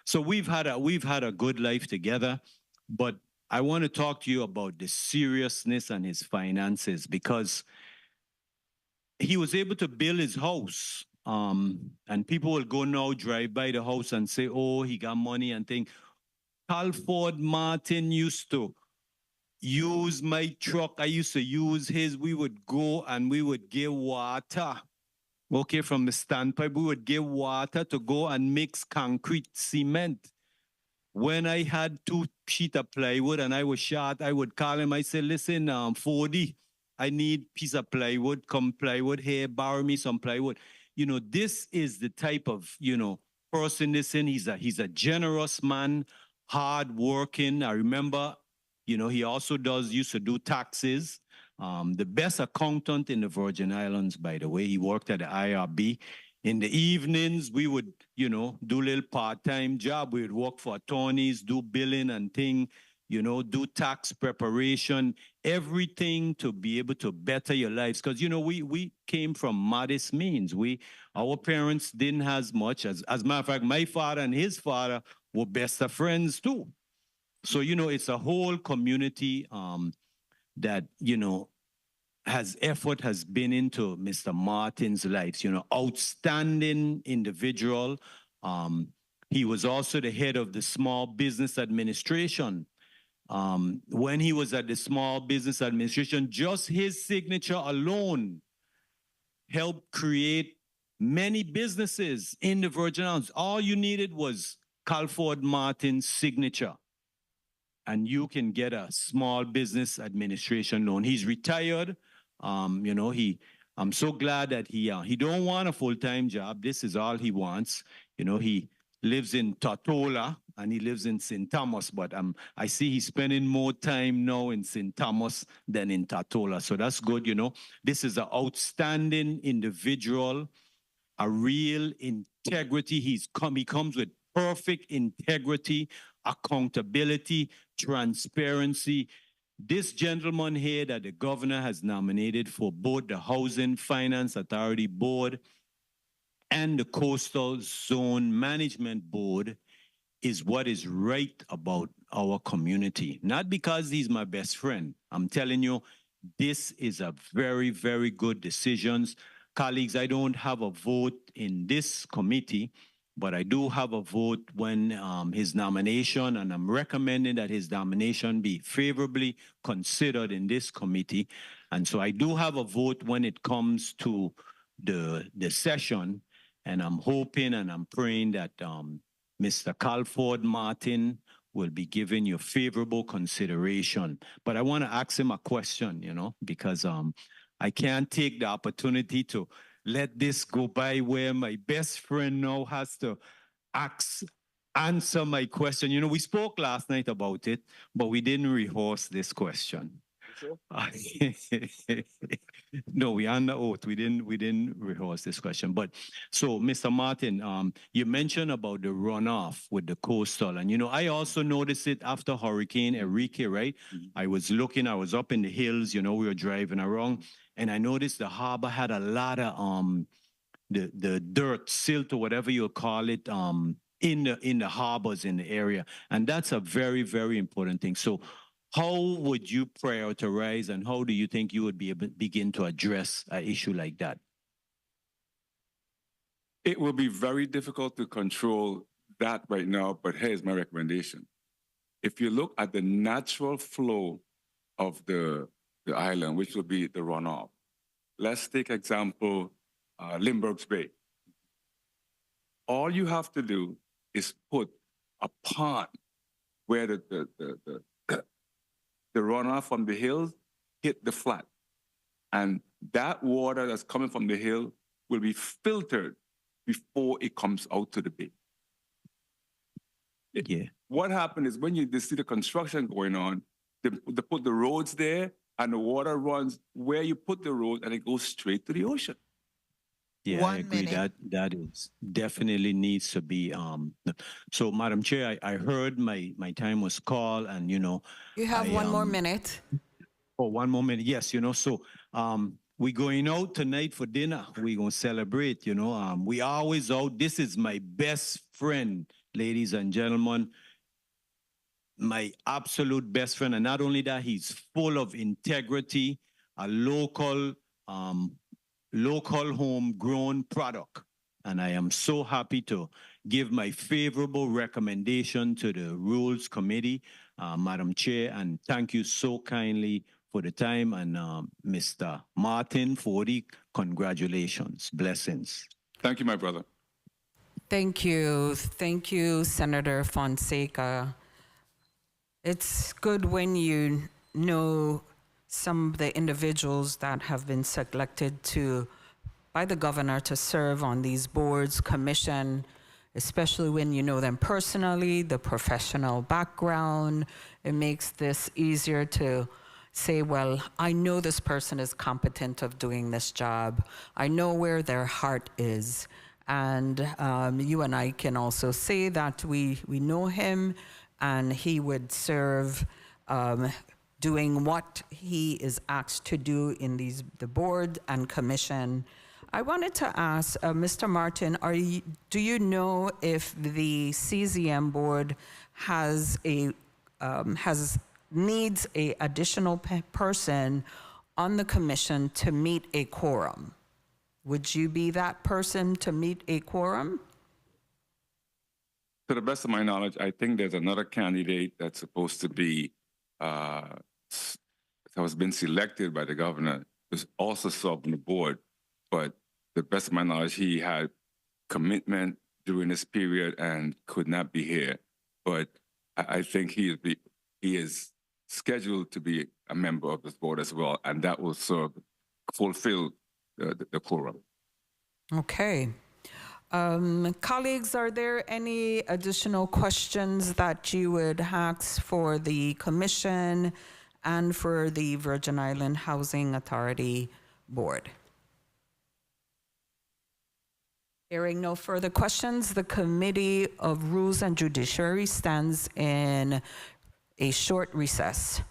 So we've had a good life together, but I want to talk to you about the seriousness and his finances, because he was able to build his house. And people will go now, drive by the house and say, oh, he got money and think. Calford Martin used to use my truck. I used to use his. We would go and we would give water. Okay, from the standpipe, we would give water to go and mix concrete, cement. When I had 2 sheets of plywood and I was short, I would call him. I said, listen, 4D, I need piece of plywood. Come plywood here, borrow me some plywood. This is the type of, person this in. He's a generous man, hard working. I remember, he also used to do taxes. The best accountant in the Virgin Islands, by the way. He worked at the IRB. In the evenings, we would, do a little part-time job. We would work for attorneys, do billing and thing. you know, do tax preparation, everything to be able to better your lives. Because, you know, we came from modest means. Our parents didn't have much. As a matter of fact, my father and his father were best of friends too. So, you know, it's a whole community that, you know, effort has been into Mr. Martin's life, you know, outstanding individual. He was also the head of the Small Business Administration. When he was at the Small Business Administration, just his signature alone helped create many businesses in the Virgin Islands. All you needed was Calford Martin's signature, and you can get a Small Business Administration loan. He's retired. You know, I'm so glad that he don't want a full-time job. This is all he wants. You know, he lives in Tortola and he lives in St. Thomas, but I see he's spending more time now in St. Thomas than in Tortola. So that's good, you know. This is an outstanding individual, a real integrity. He comes with perfect integrity, accountability, transparency. This gentleman here that the governor has nominated for both the Housing Finance Authority Board and the Coastal Zone Management Board is what is right about our community. Not because he's my best friend. I'm telling you, this is a very, very good decision. Colleagues, I don't have a vote in this committee, but I do have a vote when his nomination, and I'm recommending that his nomination be favorably considered in this committee. And so I do have a vote when it comes to the session, and I'm hoping and I'm praying that Mr. Calford Martin will be given you favorable consideration. But I want to ask him a question, you know, because I can't take the opportunity to let this go by where my best friend now has to answer my question. You know, we spoke last night about it, but we didn't rehearse this question. Sure? No, we under oath. We didn't rehearse this question. But so, Mr. Martin, you mentioned about the runoff with the coastal, and you know, I also noticed it after Hurricane Enrique, right? I was up in the hills. You know, we were driving around, and I noticed the harbor had a lot of the dirt, silt, or whatever you call it, in the harbors in the area, and that's a very, very important thing. So, how would you prioritize, and how do you think you would be able to begin to address an issue like that? It will be very difficult to control that right now, but here's my recommendation. If you look at the natural flow of the island, which will be the runoff, let's take example, Limburg's Bay. All you have to do is put a pond where the runoff from the hills hit the flat. And that water that's coming from the hill will be filtered before it comes out to the bay. Yeah. What happened is when you see the construction going on, they put the roads there and the water runs where you put the road and it goes straight to the ocean. Yeah, I agree. That is definitely needs to be. So, Madam Chair, I heard my time was called, and you know, You have one more minute. Oh, one more minute. Yes, you know. So, we going out tonight for dinner. We gonna celebrate. You know, we always out. This is my best friend, ladies and gentlemen. My absolute best friend, and not only that, he's full of integrity. A local homegrown product. And I am so happy to give my favorable recommendation to the Rules Committee, Madam Chair, and thank you so kindly for the time, and Mr. Martin for the congratulations. Blessings. Thank you, my brother. Thank you. Thank you, Senator Fonseca. It's good when you know some of the individuals that have been selected by the governor to serve on these boards, commission, especially when you know them personally, the professional background. It makes this easier to say, well, I know this person is competent of doing this job. I know where their heart is. And you and I can also say that we know him, and he would serve doing what he is asked to do in the board and commission. I wanted to ask Mr. Martin, do you know if the CZM board needs a additional person on the commission to meet a quorum? Would you be that person to meet a quorum? To the best of my knowledge, I think there's another candidate that's supposed to be, that has been selected by the governor, who's also served on the board. But to the best of my knowledge, he had commitment during this period and could not be here. But I think he is scheduled to be a member of this board as well, and that will fulfill the quorum. Okay. Colleagues, are there any additional questions that you would ask for the commission and for the Virgin Island Housing Authority Board? Hearing no further questions, the Committee of Rules and Judiciary stands in a short recess.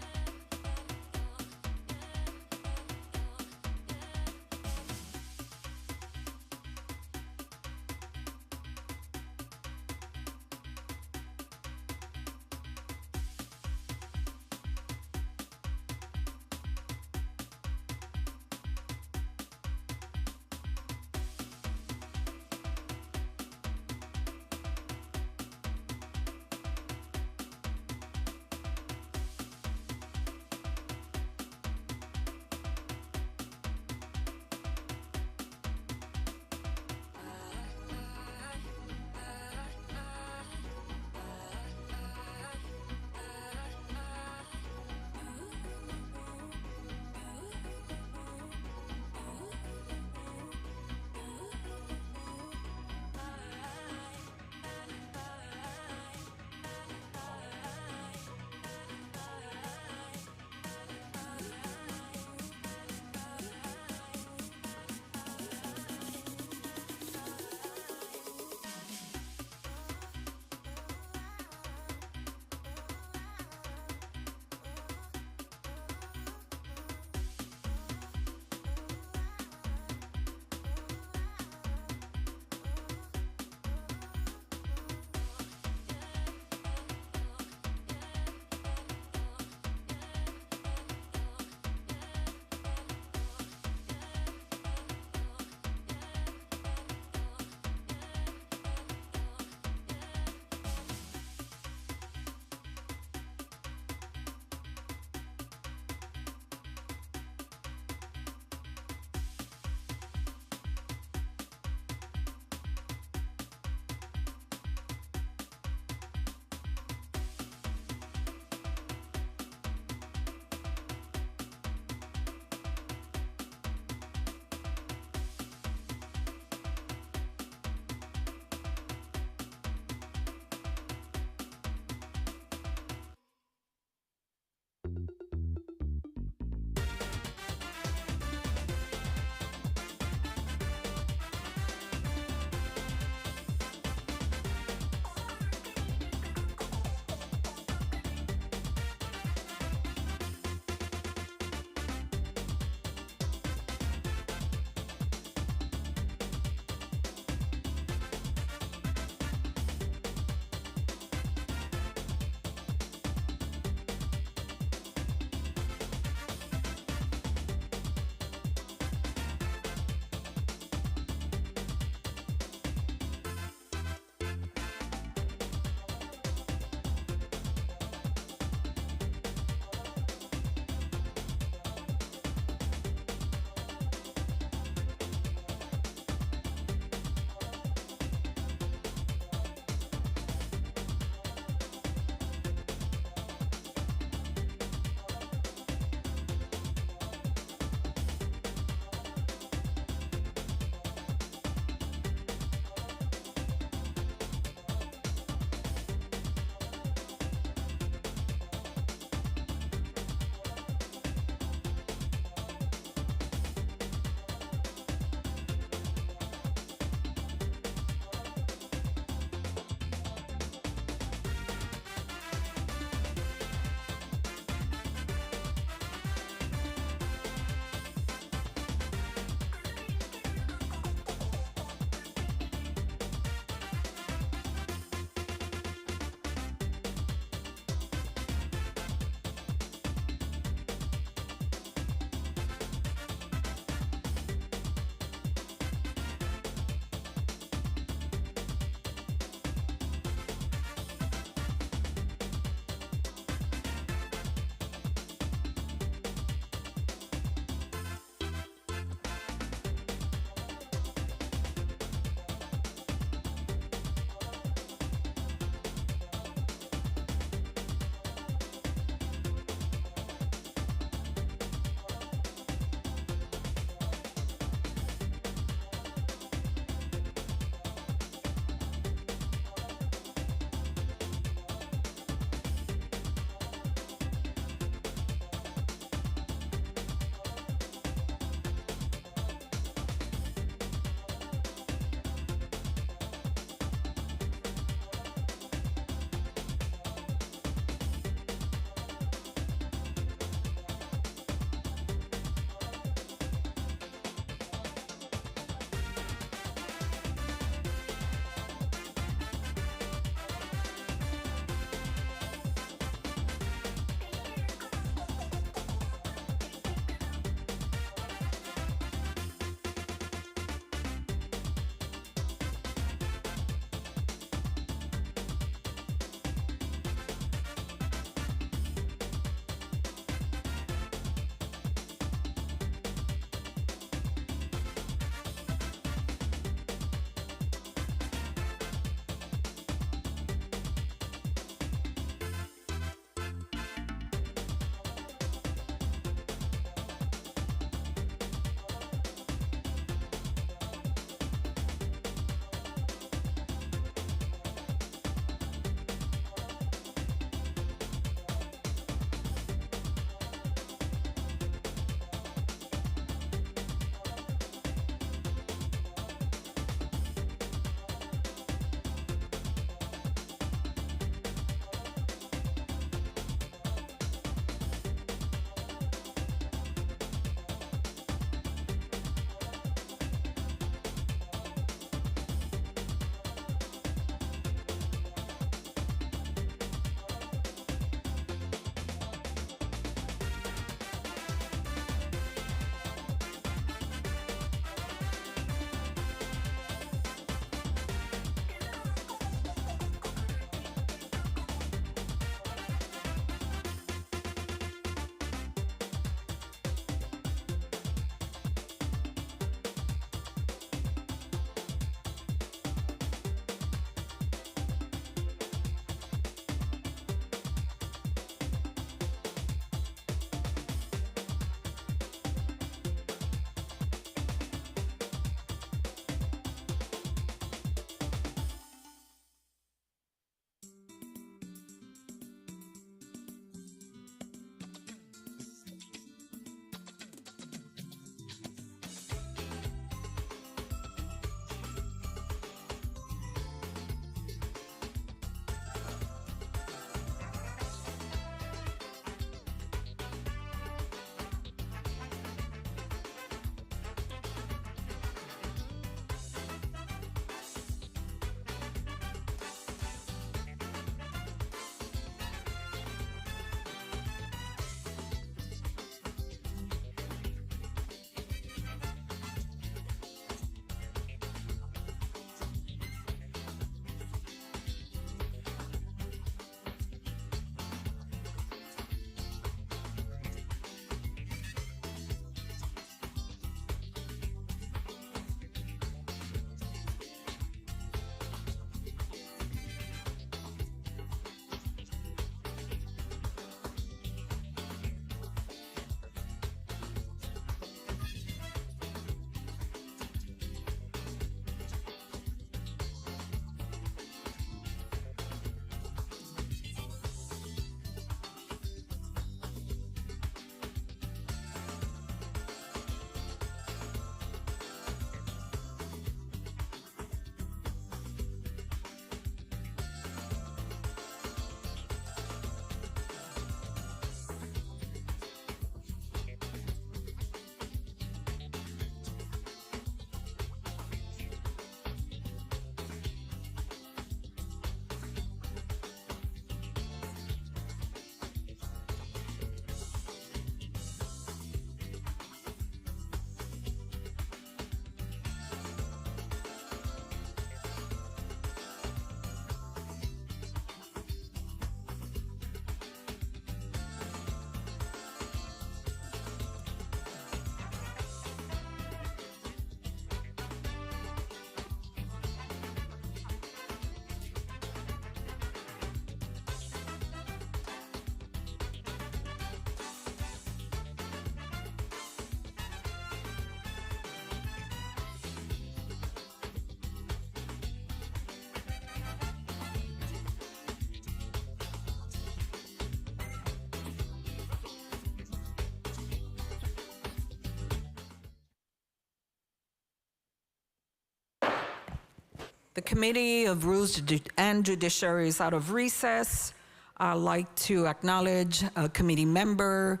The Committee of Rules and Judiciary is out of recess. I'd like to acknowledge a committee member,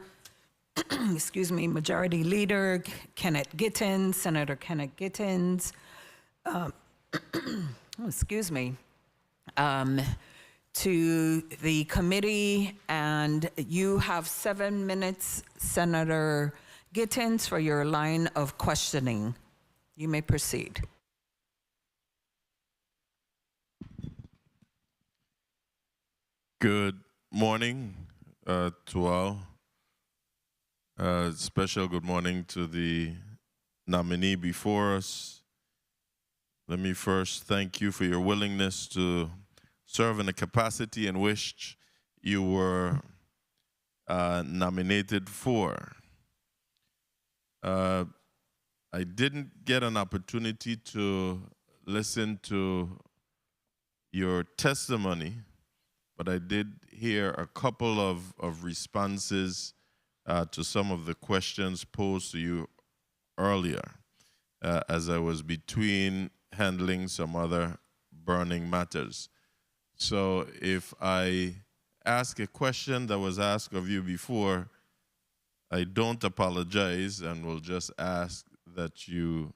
excuse me, Majority Leader Kenneth Gittins, Senator Kenneth Gittins, excuse me, to the committee, and you have 7 minutes, Senator Gittins, for your line of questioning. You may proceed. Good morning to all. Special good morning to the nominee before us. Let me first thank you for your willingness to serve in the capacity in which you were nominated for. I didn't get an opportunity to listen to your testimony, but I did hear a couple of responses to some of the questions posed to you earlier as I was between handling some other burning matters. So if I ask a question that was asked of you before, I don't apologize and will just ask that you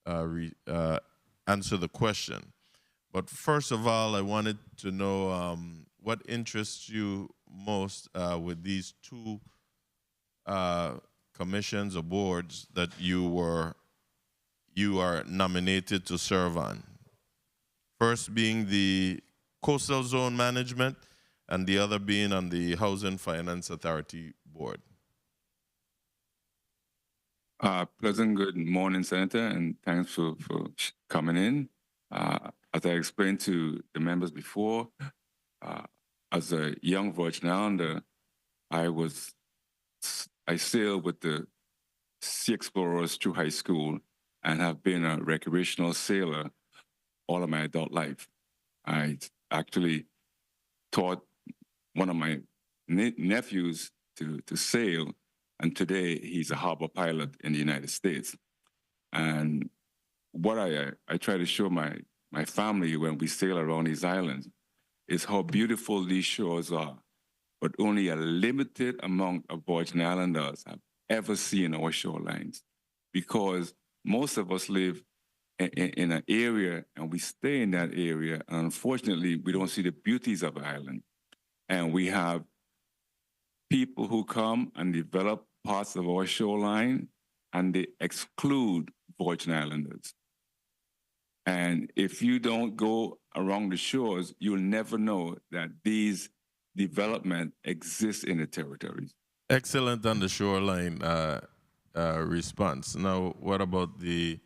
answer the question. But first of all, I wanted to know what interests you most with these two commissions or boards that you are nominated to serve on. First being the Coastal Zone Management, and the other being on the Housing Finance Authority Board. Pleasant good morning, Senator, and thanks for coming in. As I explained to the members before, as a young Virgin Islander, I sailed with the Sea Explorers through high school and have been a recreational sailor all of my adult life. I actually taught one of my nephews to sail, and today he's a harbor pilot in the United States. And what I try to show my family when we sail around these islands is how beautiful these shores are, but only a limited amount of Virgin Islanders have ever seen our shorelines, because most of us live in an area and we stay in that area, and unfortunately we don't see the beauties of the island. And we have people who come and develop parts of our shoreline and they exclude Virgin Islanders. And if you don't go around the shores, you'll never know that these development exists in the territories. Excellent on the shoreline response. Now, what about the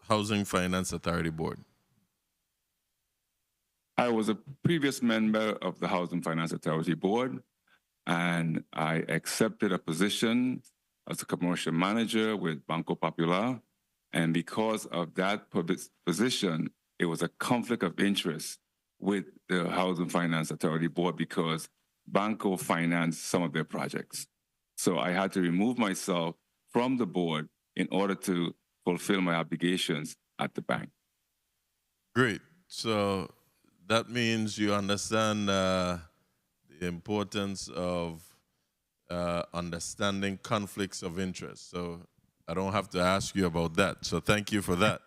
Housing Finance Authority Board? I was a previous member of the Housing Finance Authority Board, and I accepted a position as a commercial manager with Banco Popular. And because of that position, it was a conflict of interest with the Housing Finance Authority Board because Banco financed some of their projects. So I had to remove myself from the board in order to fulfill my obligations at the bank. Great. So that means you understand the importance of understanding conflicts of interest. So I don't have to ask you about that. So thank you for that.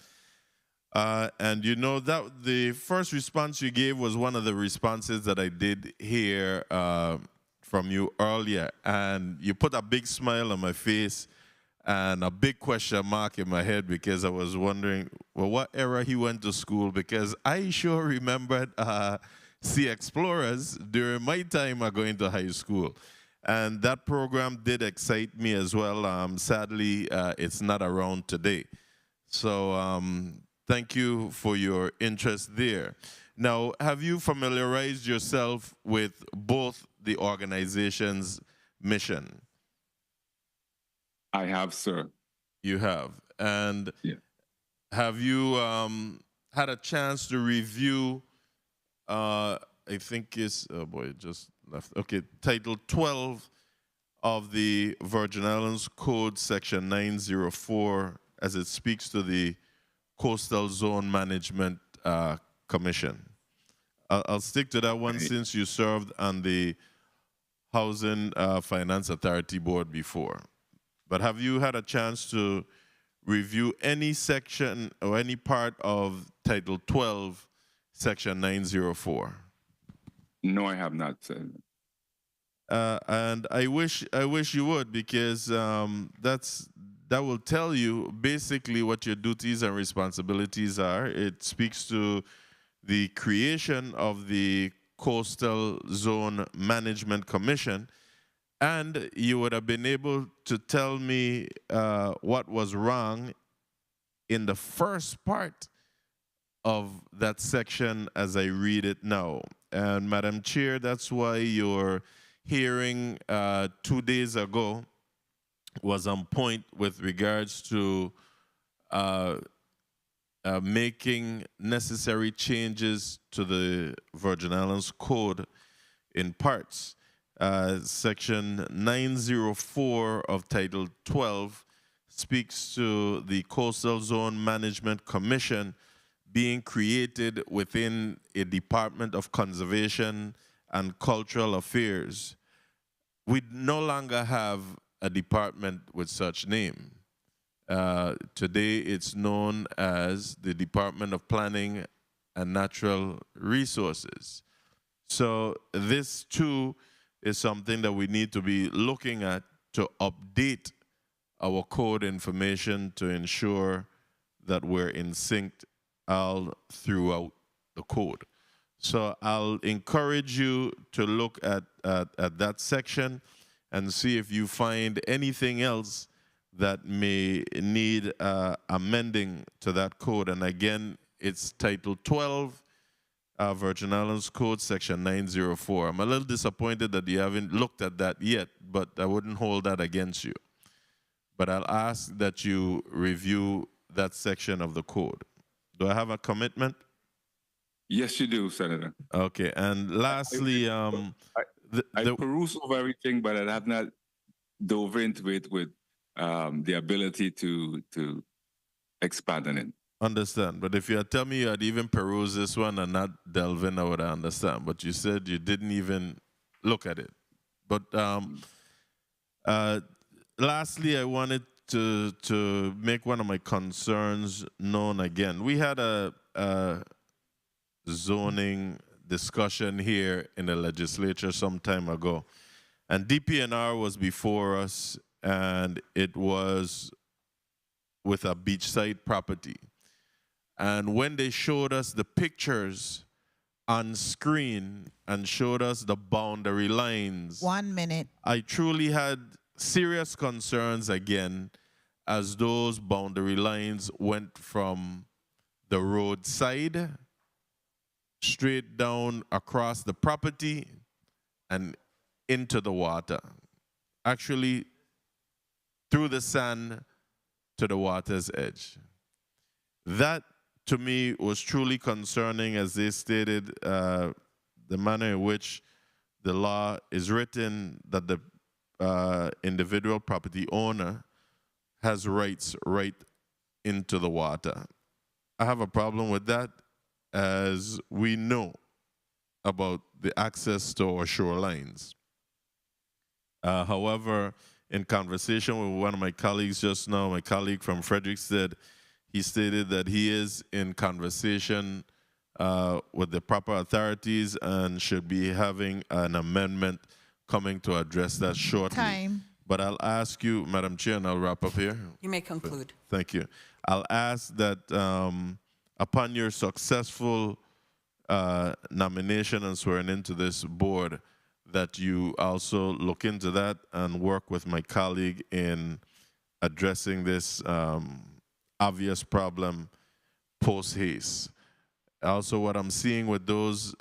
And you know that the first response you gave was one of the responses that I did hear from you earlier. And you put a big smile on my face and a big question mark in my head because I was wondering, well, what era he went to school? Because I sure remembered Sea Explorers during my time of going to high school. And that program did excite me as well. Sadly, it's not around today. So thank you for your interest there. Now, have you familiarized yourself with both the organization's mission? I have, sir. You have. And yeah. Have you had a chance to review, I think it's, oh boy, it just left. Okay, Title 12 of the Virgin Islands Code, Section 904, as it speaks to the Coastal Zone Management Commission. I'll stick to that one since you served on the Housing Finance Authority Board before. But have you had a chance to review any section or any part of Title 12, Section 904? No, I have not, Senator. And I wish you would, because that will tell you basically what your duties and responsibilities are. It speaks to the creation of the Coastal Zone Management Commission, and you would have been able to tell me what was wrong in the first part of that section as I read it now. And Madam Chair, that's why your hearing 2 days ago was on point with regards to making necessary changes to the Virgin Islands Code in parts. Section 904 of Title 12 speaks to the Coastal Zone Management Commission being created within a Department of Conservation and Cultural Affairs. We no longer have a department with such name. Today it's known as the Department of Planning and Natural Resources. So this too is something that we need to be looking at to update our code information to ensure that we're in sync all throughout the code. So I'll encourage you to look at that section and see if you find anything else that may need amending to that code. And again, it's Title 12, Virgin Islands Code, Section 904. I'm a little disappointed that you haven't looked at that yet, but I wouldn't hold that against you. But I'll ask that you review that section of the code. Do I have a commitment? Yes, you do, Senator. Okay, and lastly, I peruse over everything, but I have not dove into it with the ability to expand on it. Understand, but if you had told me you had even perused this one and not delve in, I would understand. But you said you didn't even look at it. But lastly, I wanted to make one of my concerns known again. We had a zoning discussion here in the legislature some time ago, and DPNR was before us, and it was with a beachside property. And when they showed us the pictures on screen and showed us the boundary lines, 1 minute. I truly had serious concerns again, as those boundary lines went from the roadside straight down across the property and into the water. Actually, through the sand to the water's edge. That, to me, was truly concerning, as they stated, the manner in which the law is written, that the individual property owner has rights right into the water. I have a problem with that, as we know about the access to our shorelines. However, in conversation with one of my colleagues just now, my colleague from Frederiksted, he stated that he is in conversation with the proper authorities and should be having an amendment coming to address that shortly. Time. But I'll ask you, Madam Chair, and I'll wrap up here. You may conclude. Thank you. I'll ask that upon your successful nomination and swearing into this board, that you also look into that and work with my colleague in addressing this obvious problem post haste. Also, what I'm seeing with those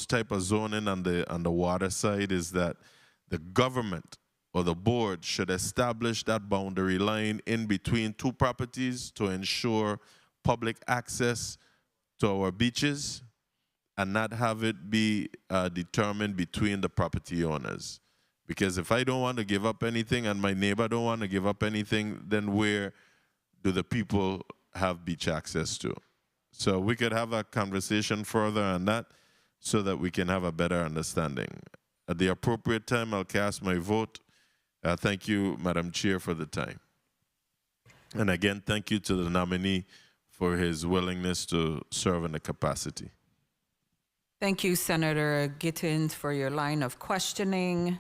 type of zoning on the water side is that the government or the board should establish that boundary line in between two properties to ensure public access to our beaches, and not have it be determined between the property owners. Because if I don't want to give up anything and my neighbor don't want to give up anything, then where do the people have beach access to? So we could have a conversation further on that so that we can have a better understanding. At the appropriate time, I'll cast my vote. Thank you, Madam Chair, for the time. And again, thank you to the nominee for his willingness to serve in the capacity. Thank you, Senator Gittins, for your line of questioning.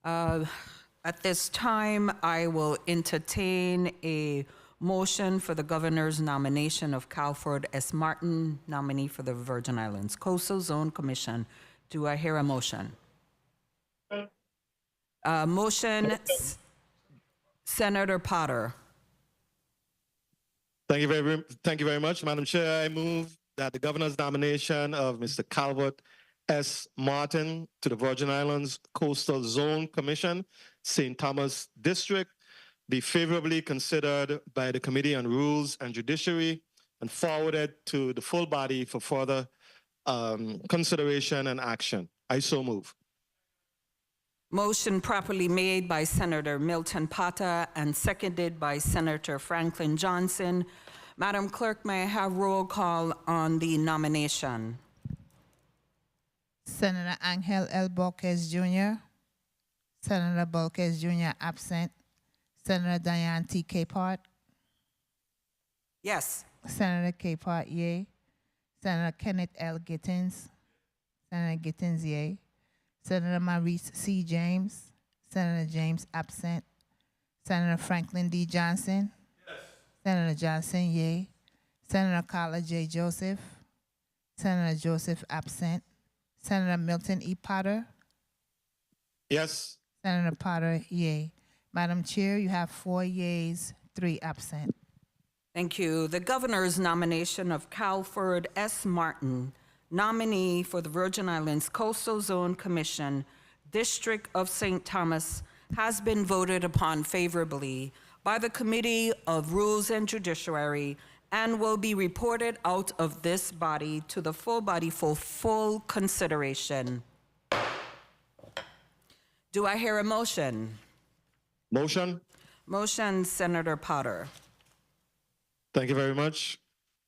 At this time, I will entertain a motion for the governor's nomination of Calford S. Martin, nominee for the Virgin Islands Coastal Zone Commission. Do I hear a motion? Senator Potter. Thank you very much, Madam Chair. I move that the governor's nomination of Mr. Calvert S. Martin to the Virgin Islands Coastal Zone Commission, St. Thomas District, be favorably considered by the Committee on Rules and Judiciary and forwarded to the full body for further consideration and action. I so move. Motion properly made by Senator Milton Potter and seconded by Senator Franklin Johnson. Madam Clerk, may I have roll call on the nomination? Senator Angel L. Borges Jr., Senator Borges Jr. absent, Senator Diane T. Capehart, Yes. Senator Capehart, yea. Senator Kenneth L. Gittins, Senator Gittins, yea. Senator Maurice C. James, Senator James absent, Senator Franklin D. Johnson, yes. Senator Johnson, yea. Senator Carla J. Joseph, Senator Joseph absent, Senator Milton E. Potter, Yes. Senator Potter, yea. Madam Chair, you have 4 yeas, 3 absent. Thank you. The governor's nomination of Calford S. Martin, nominee for the Virgin Islands Coastal Zone Commission, District of St. Thomas, has been voted upon favorably by the Committee of Rules and Judiciary and will be reported out of this body to the full body for full consideration. Do I hear a motion? Motion. Motion, Senator Potter. Thank you very much.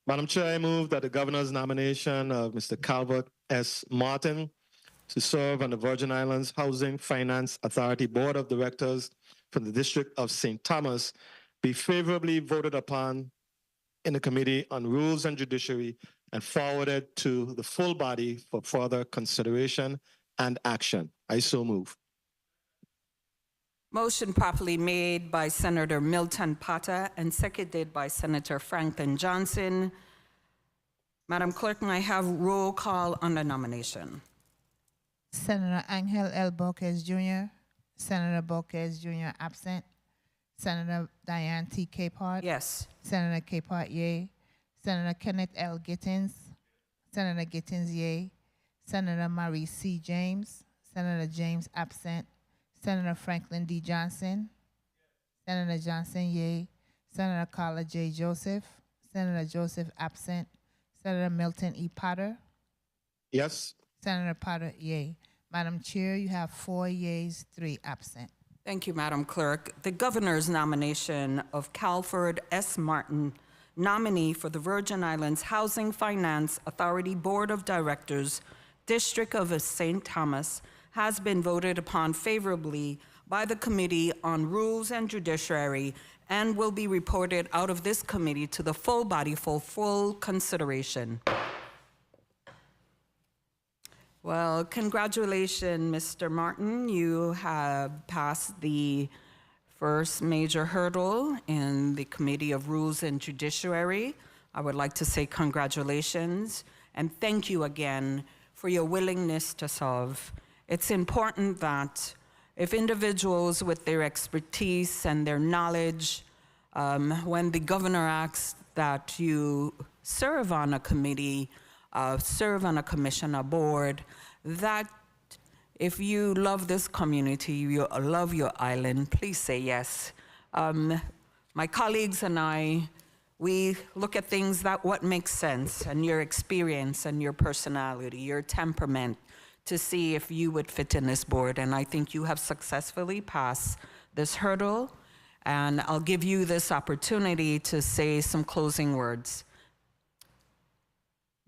Madam Chair, I move that the governor's nomination of Mr. Calvert S. Martin to serve on the Virgin Islands Housing Finance Authority Board of Directors for the District of St. Thomas be favorably voted upon in the Committee on Rules and Judiciary and forwarded to the full body for further consideration and action. I so move. Motion properly made by Senator Milton Potter and seconded by Senator Franklin Johnson. Madam Clerk, may I have roll call on the nomination? Senator Angel L. Borges Jr., Senator Borges Jr. absent, Senator Diane T. Capehart, Yes. Senator Capehart, yea. Senator Kenneth L. Gittins, Senator Gittins, yea. Senator Maurice C. James, Senator James absent, Senator Franklin D. Johnson, Senator Johnson, yea. Senator Carla J. Joseph, Senator Joseph absent, Senator Milton E. Potter, Yes. Senator Potter, yea. Madam Chair, you have 4 yeas, 3 absent. Thank you, Madam Clerk. The governor's nomination of Calford S. Martin, nominee for the Virgin Islands Housing Finance Authority Board of Directors, District of St. Thomas, has been voted upon favorably by the Committee on Rules and Judiciary and will be reported out of this committee to the full body for full consideration. Well, congratulations, Mr. Martin. You have passed the first major hurdle in the Committee of Rules and Judiciary. I would like to say congratulations and thank you again for your willingness to serve. It's important that if individuals with their expertise and their knowledge, when the governor asks that you serve on a committee, serve on a commission, a board, that if you love this community, you love your island, please say yes. My colleagues and I, we look at things that what makes sense and your experience and your personality, your temperament, to see if you would fit in this board. And I think you have successfully passed this hurdle. And I'll give you this opportunity to say some closing words.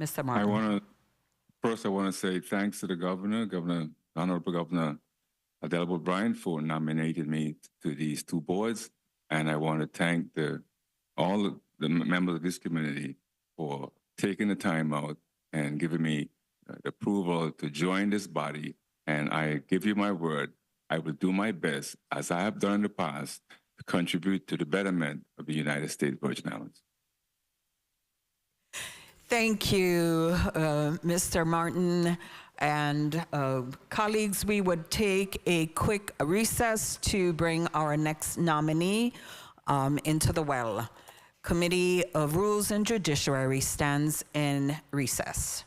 Mr. Martin. First, I want to say thanks to the governor, Honorable Governor Adelbert Bryan, for nominating me to these two boards. And I want to thank all the members of this community for taking the time out and giving me the approval to join this body. And I give you my word, I will do my best, as I have done in the past, to contribute to the betterment of the United States Virgin Islands. Thank you, Mr. Martin. And colleagues, we would take a quick recess to bring our next nominee into the well. Committee of Rules and Judiciary stands in recess.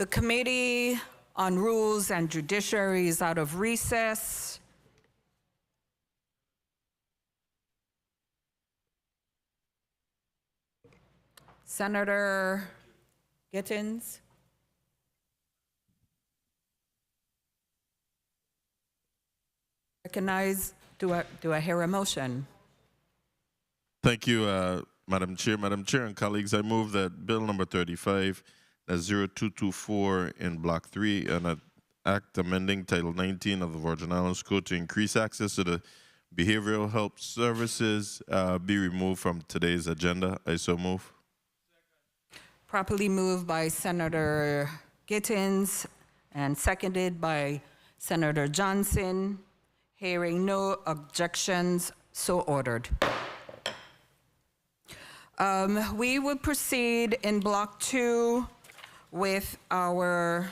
The Committee on Rules and Judiciary is out of recess. Senator Gittins? Recognize, do I hear a motion? Thank you, Madam Chair. Madam Chair and colleagues, I move that Bill number 35, that's 0224 in Block 3, an act amending Title 19 of the Virgin Islands Code to increase access to the behavioral health services be removed from today's agenda. I so move. Properly moved by Senator Gittins and seconded by Senator Johnson. Hearing no objections, so ordered. We will proceed in Block 2 with our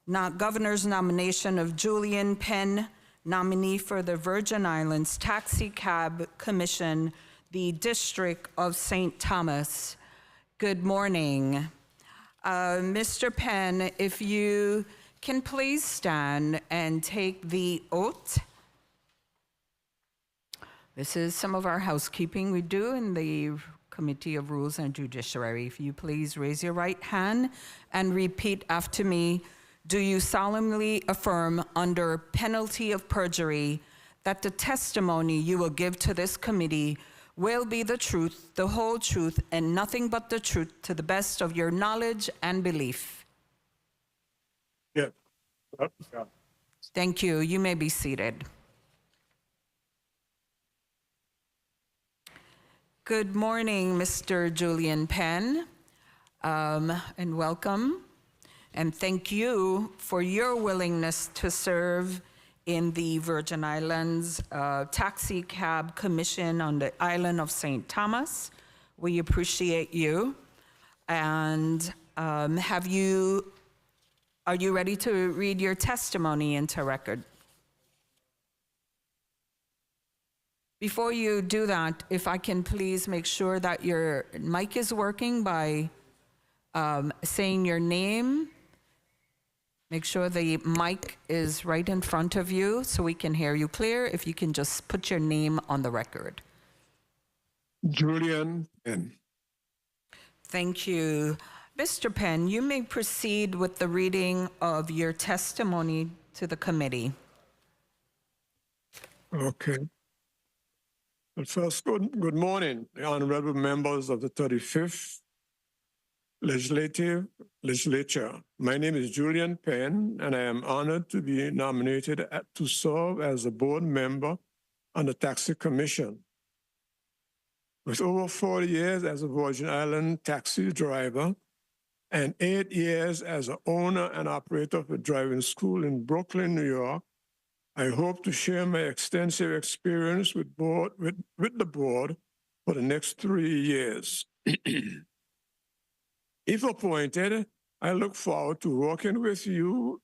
governor's nomination of Julian Penn, nominee for the Virgin Islands Taxi Cab Commission, the District of St. Thomas. Good morning. Mr. Penn, if you can please stand and take the oath. This is some of our housekeeping we do in the Committee of Rules and Judiciary. If you please raise your right hand and repeat after me. Do you solemnly affirm under penalty of perjury that the testimony you will give to this committee will be the truth, the whole truth, and nothing but the truth to the best of your knowledge and belief? Yeah. Thank you. You may be seated. Good morning, Mr. Julian Penn, and welcome. And thank you for your willingness to serve in the Virgin Islands Taxi Cab Commission on the island of St. Thomas. We appreciate you. And are you ready to read your testimony into record? Before you do that, if I can please make sure that your mic is working by saying your name. Make sure the mic is right in front of you so we can hear you clear. If you can just put your name on the record. Julian Penn. Thank you. Mr. Penn, you may proceed with the reading of your testimony to the committee. Okay. But first, good morning, the honorable members of the 35th Legislature. My name is Julian Penn, and I am honored to be nominated to serve as a board member on the Taxi Commission. With over 40 years as a Virgin Island taxi driver and 8 years as an owner and operator of a driving school in Brooklyn, New York, I hope to share my extensive experience with the board for the next 3 years. If appointed, I look forward to working with you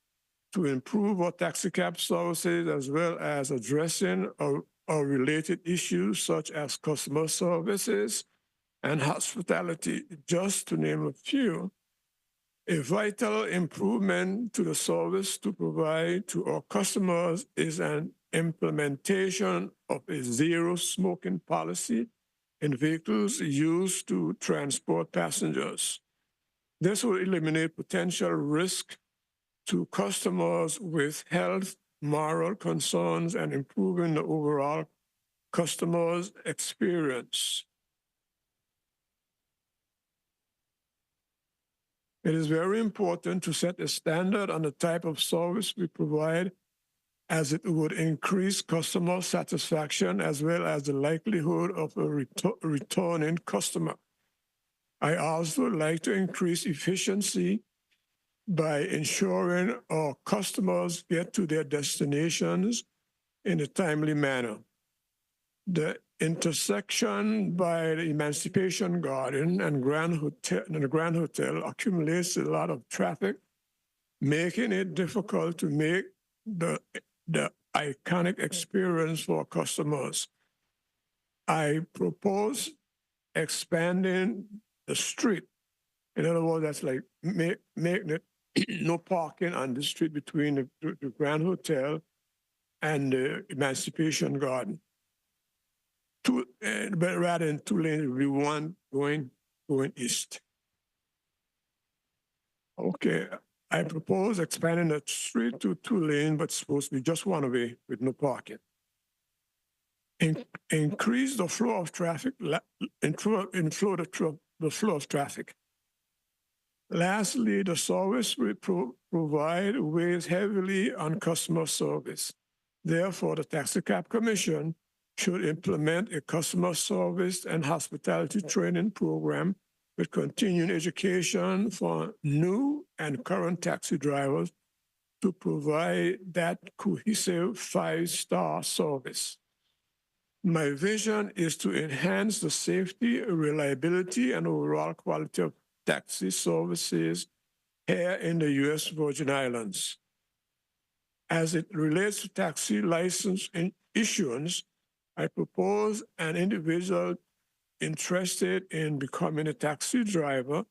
to improve our taxicab services as well as addressing our related issues such as customer services and hospitality, just to name a few. A vital improvement to the service to provide to our customers is an implementation of a zero smoking policy in vehicles used to transport passengers. This will eliminate potential risk to customers with health, moral concerns, and improving the overall customer's experience. It is very important to set a standard on the type of service we provide, as it would increase customer satisfaction as well as the likelihood of a returning customer. I also like to increase efficiency by ensuring our customers get to their destinations in a timely manner. The intersection by the Emancipation Garden and the Grand Hotel accumulates a lot of traffic, making it difficult to make the iconic experience for customers. I propose expanding the street. In other words, that's like making it no parking on the street between the Grand Hotel and the Emancipation Garden. But rather than 2 lanes, it will be one going east. Okay, I propose expanding the street to 2 lanes, but it's supposed to be just one way with no parking. Increase the flow of traffic, the flow of traffic. Lastly, the service we provide weighs heavily on customer service. Therefore, the Taxi Cab Commission should implement a customer service and hospitality training program with continuing education for new and current taxi drivers to provide that cohesive 5-star service. My vision is to enhance the safety, reliability, and overall quality of taxi services here in the U.S. Virgin Islands. As it relates to taxi license issuance, I propose an individual interested in becoming a taxi driver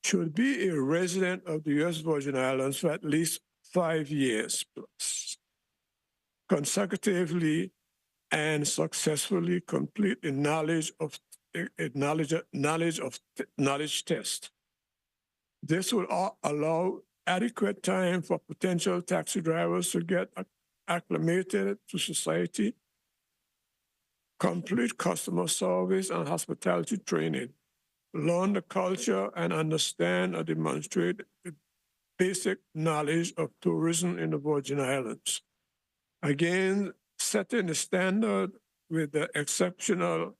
should be a resident of the U.S. Virgin Islands for at least 5 years plus, consecutively and successfully complete a knowledge test. This will allow adequate time for potential taxi drivers to get acclimated to society, complete customer service and hospitality training, learn the culture and understand or demonstrate the basic knowledge of tourism in the Virgin Islands. Again, setting the standard with the exceptional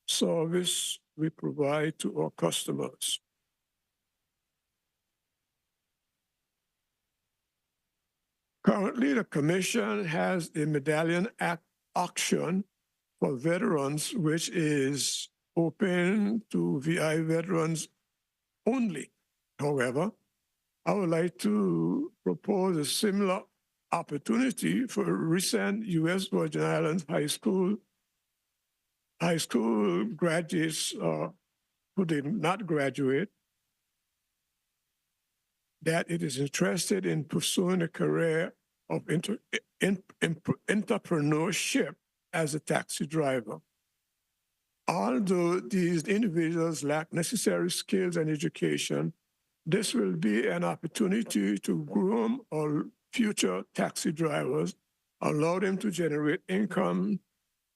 service we provide to our customers. Currently, the Commission has a medallion auction for veterans, which is open to VI veterans only. However, I would like to propose a similar opportunity for recent U.S. Virgin Islands high school graduates who did not graduate, that it is interested in pursuing a career of entrepreneurship as a taxi driver. Although these individuals lack necessary skills and education, this will be an opportunity to groom our future taxi drivers, allow them to generate income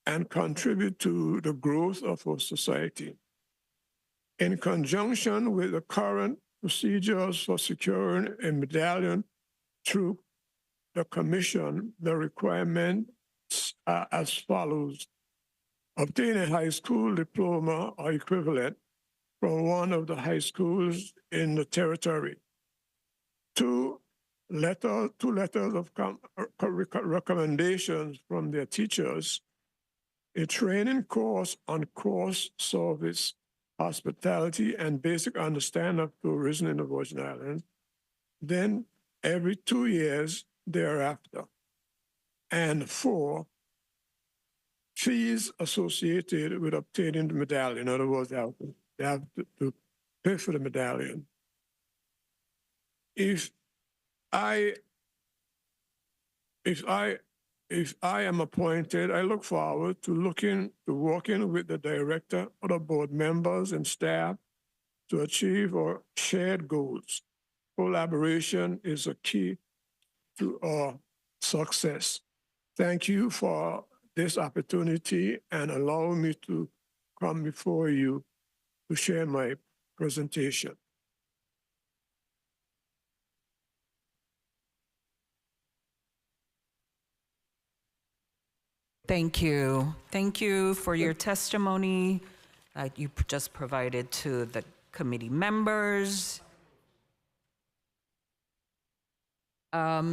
and contribute to the growth of our society. In conjunction with the current procedures for securing a medallion through the Commission, the requirements are as follows. Obtain a high school diploma or equivalent from one of the high schools in the territory. 2 letters of recommendations from their teachers, a training course on course service, hospitality, and basic understanding of tourism in the Virgin Islands, then every 2 years thereafter. And 4, fees associated with obtaining the medallion. In other words, they have to pay for the medallion. If I am appointed, I look forward to working with the director, other board members and staff to achieve our shared goals. Collaboration is a key to our success. Thank you for this opportunity and allow me to come before you to share my presentation. Thank you. Thank you for your testimony that you just provided to the committee members.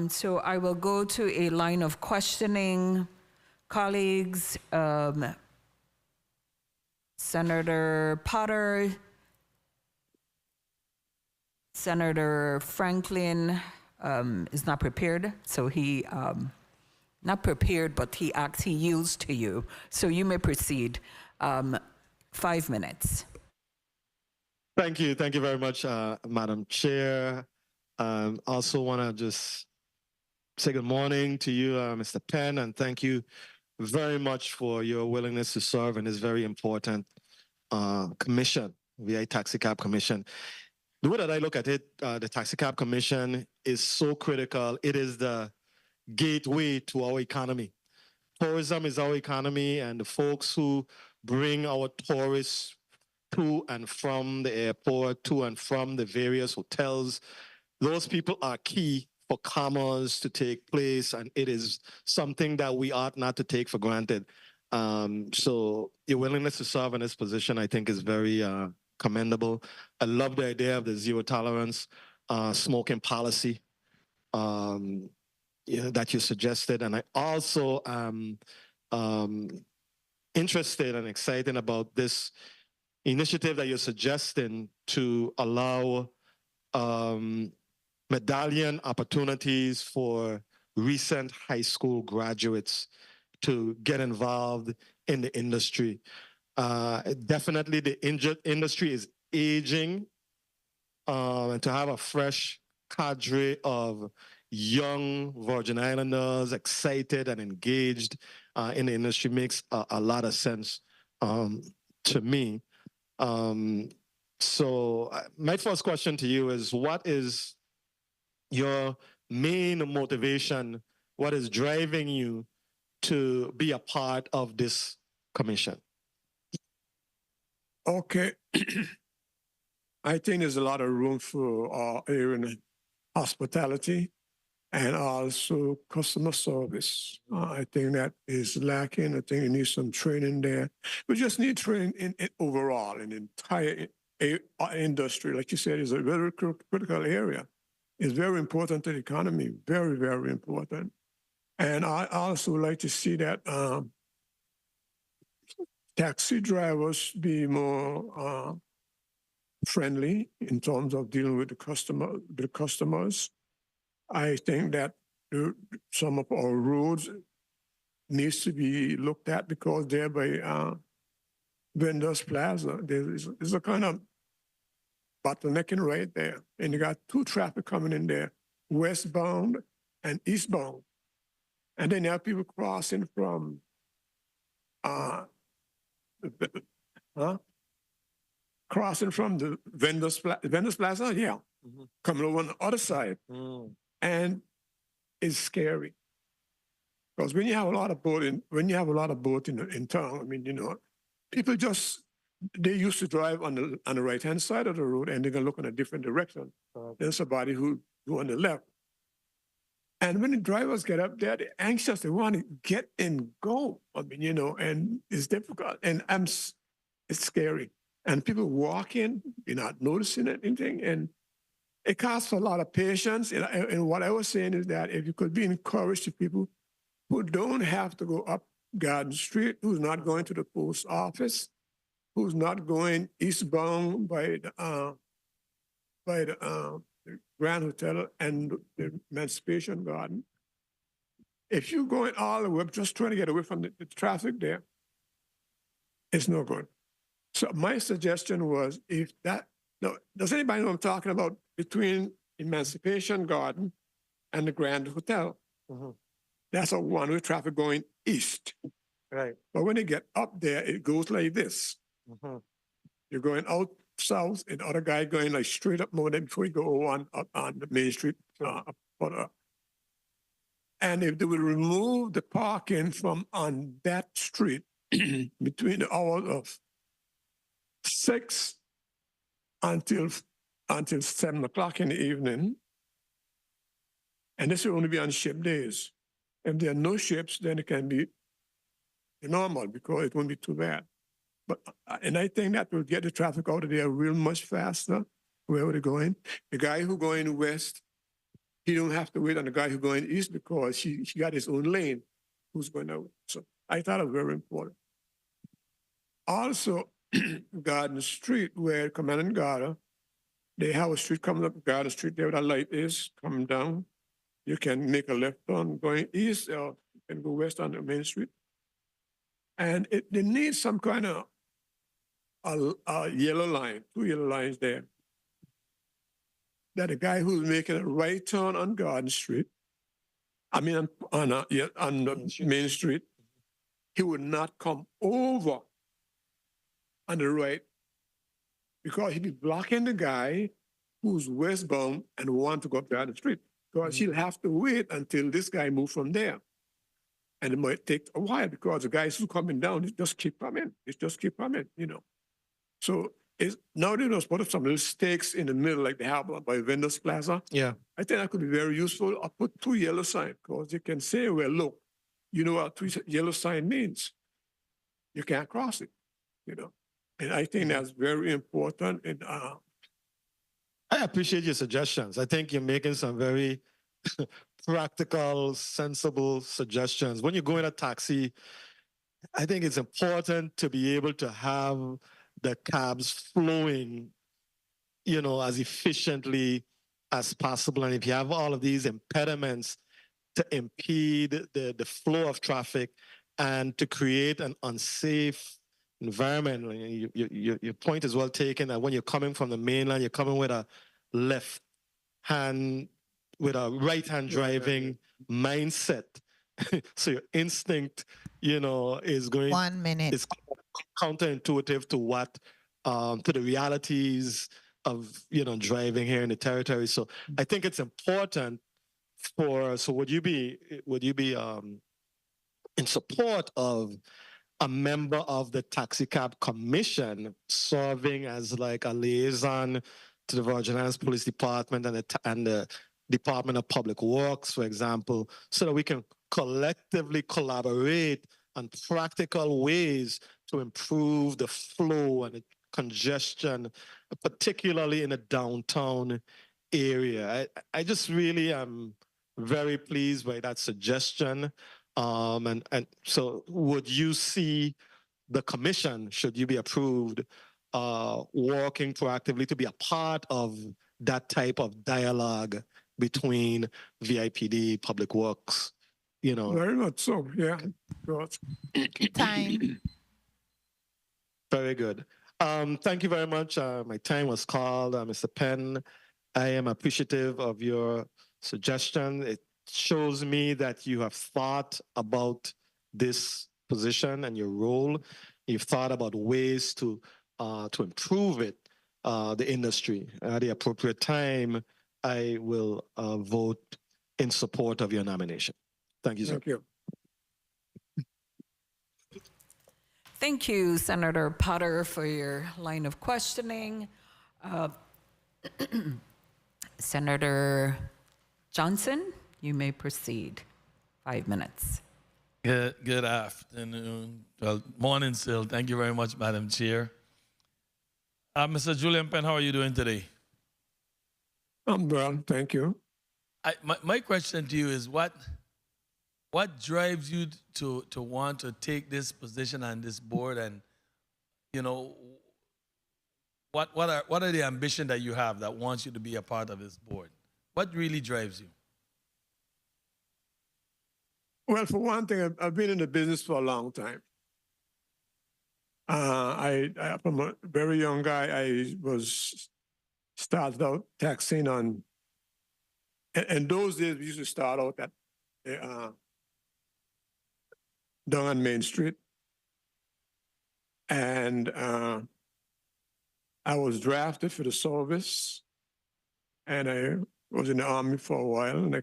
So I will go to a line of questioning. Colleagues, Senator Potter, Senator Franklin is not prepared, so he, not prepared, but he yields to you. So you may proceed. 5 minutes. Thank you very much, Madam Chair. Also want to just say good morning to you, Mr. Penn, and thank you very much for your willingness to serve in this very important commission, VA Taxi Cab Commission. The way that I look at it, the Taxi Cab Commission is so critical. It is the gateway to our economy. Tourism is our economy, and the folks who bring our tourists to and from the airport, to and from the various hotels, those people are key for commerce to take place, and it is something that we ought not to take for granted. So your willingness to serve in this position, I think, is very commendable. I love the idea of the zero tolerance smoking policy that you suggested, and I also am interested and excited about this initiative that you're suggesting to allow medallion opportunities for recent high school graduates to get involved in the industry. Definitely the industry is aging, and to have a fresh cadre of young Virgin Islanders excited and engaged in the industry makes a lot of sense to me. So my first question to you is, what is your main motivation? What is driving you to be a part of this commission? Okay. I think there's a lot of room for in hospitality and also customer service. I think that is lacking. I think you need some training there. We just need training in overall in the entire industry. Like you said, is a very critical area. It's very important to the economy, very, very important. And I also like to see that taxi drivers be more friendly in terms of dealing with the customers. I think that some of our roads needs to be looked at because they're by Vendors Plaza. There's a kind of bottlenecking right there, and you got two traffic coming in there, westbound and eastbound, and then you have people crossing from crossing from the Vendors Plaza, yeah, coming over on the other side, and it's scary because when you have a lot of boating, in town, I mean, you know, people just they used to drive on the right hand side of the road, and they're gonna look in a different direction than somebody who on the left. And when the drivers get up there, they're anxious. They want to get and go. I mean, you know, and it's difficult, and it's scary. And people walking, you're not noticing anything, and it costs a lot of patience. And what I was saying is that if you could be encouraged to people who don't have to go up Garden Street, who's not going to the post office, who's not going eastbound by the Grand Hotel and the Emancipation Garden. If you're going all the way up, just trying to get away from the traffic there, it's no good. So my suggestion was, does anybody know what I'm talking about between Emancipation Garden and the Grand Hotel? That's a one-way traffic going east. Right. But when you get up there, it goes like this. You're going out south, and the other guy going like straight up more than before you go on up on the Main Street. And if they will remove the parking from on that street between the hours of 6 until 7 o'clock in the evening, and this will only be on ship days. If there are no ships, then it can be normal because it won't be too bad. But and I think that will get the traffic out of there real much faster. Where they're going, the guy who going west, he don't have to wait on the guy who going east because he got his own lane. Who's going out? So I thought it was very important. Also, Garden Street, where Commandant Garda, they have a street coming up Garden Street there where that light is coming down. You can make a left turn going east, or you can go west on the Main Street. And they need some kind of a yellow line, 2 yellow lines there. that a guy who's making a right turn on Garden Street, I mean, on Main Street, he would not come over on the right because he'd be blocking the guy who's westbound and want to go up Garden Street. Because he'll have to wait until this guy moves from there. And it might take a while because the guys who coming down, they just keep coming. They just keep coming, you know. So now they just put some little stakes in the middle like they have by Vendors Plaza. Yeah. I think that could be very useful. I'll put 2 yellow signs because you can say, well, look, you know what 2 yellow sign means. You can't cross it, you know. And I think that's very important. And I appreciate your suggestions. I think you're making some very practical, sensible suggestions. When you go in a taxi, I think it's important to be able to have the cabs flowing, you know, as efficiently as possible. And if you have all of these impediments to impede the flow of traffic and to create an unsafe environment, your point is well taken that when you're coming from the mainland, you're coming with a left hand, with a right hand driving mindset. So your instinct, you know, is going 1 minute. is counterintuitive to what to the realities of, you know, driving here in the territory. So I think it's important for, so would you be in support of a member of the Taxi Cab Commission serving as like a liaison to the Virgin Islands Police Department and the Department of Public Works, for example, so that we can collectively collaborate on practical ways to improve the flow and the congestion, particularly in the downtown area. I just really am very pleased by that suggestion. And so would you see the commission, should you be approved, working proactively to be a part of that type of dialogue between VIPD, Public Works, you know? very much so, yeah. Good. Time. Very good. Thank you very much. My time was called. Mr. Penn, I am appreciative of your suggestion. It shows me that you have thought about this position and your role. You've thought about ways to improve it, the industry. At the appropriate time, I will vote in support of your nomination. Thank you, sir. Thank you. Thank you, Senator Potter, for your line of questioning. Senator Johnson, you may proceed. 5 minutes. Good afternoon. Well, morning still. Thank you very much, Madam Chair. Mr. Julian Penn, how are you doing today? I'm well, thank you. My question to you is what drives you to want to take this position on this board, and you know what are the ambitions that you have that wants you to be a part of this board? What really drives you? Well, for one thing, I've been in the business for a long time. I from a very young guy, I started out taxing on. In those days, we used to start out at down on Main Street, and I was drafted for the service, and I was in the Army for a while, and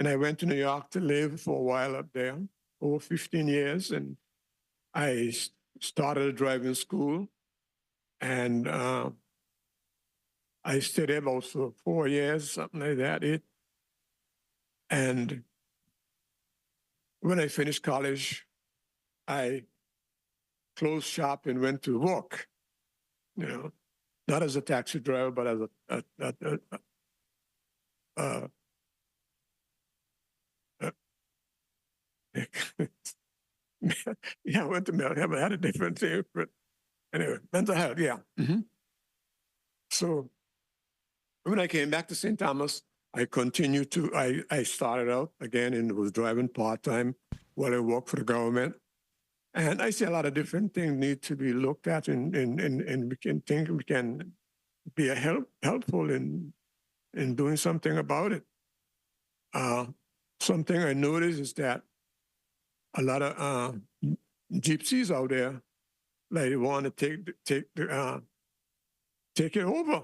I went to New York to live for a while up there, over 15 years, and I started a driving school, and I stayed there about for 4 years, something like that. And when I finished college, I closed shop and went to work, you know, not as a taxi driver, but as yeah, I went to mental health. I had a different thing, but anyway, mental health, yeah. So when I came back to St. Thomas, I continued to, I started out again and was driving part-time while I worked for the government. And I see a lot of different things need to be looked at, and we can think we can be helpful in in doing something about it. Something I noticed is that a lot of gypsies out there, like they want to take it over.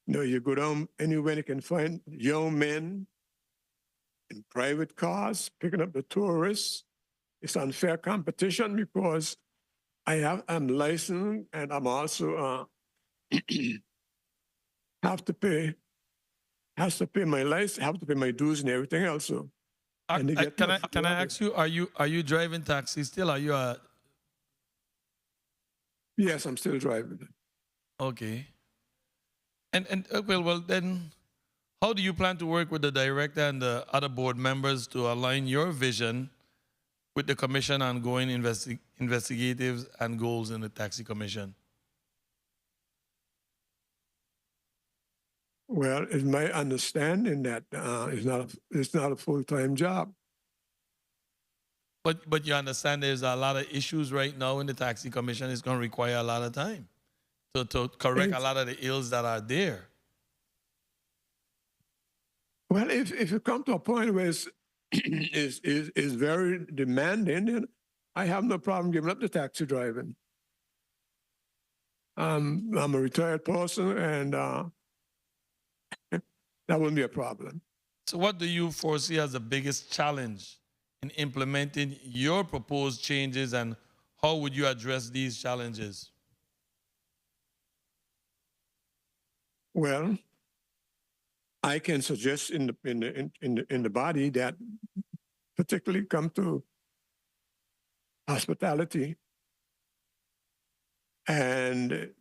You know, you go down anywhere you can find young men in private cars picking up the tourists. It's unfair competition because I'm licensed and I'm also have to pay my license, have to pay my dues and everything else. So, and they get Can I ask you, are you driving taxi still? Are you a Yes, I'm still driving. okay? And well then, how do you plan to work with the director and the other board members to align your vision with the commission ongoing investigatives and goals in the taxi commission? Well, it's my understanding that it's not a full-time job. But you understand there's a lot of issues right now in the taxi commission. It's going to require a lot of time to correct a lot of the ills that are there. Well, if you come to a point where it's is very demanding, then I have no problem giving up the taxi driving. I'm a retired person, and that wouldn't be a problem. So what do you foresee as the biggest challenge in implementing your proposed changes, and how would you address these challenges? Well, I can suggest in the body that particularly come to hospitality and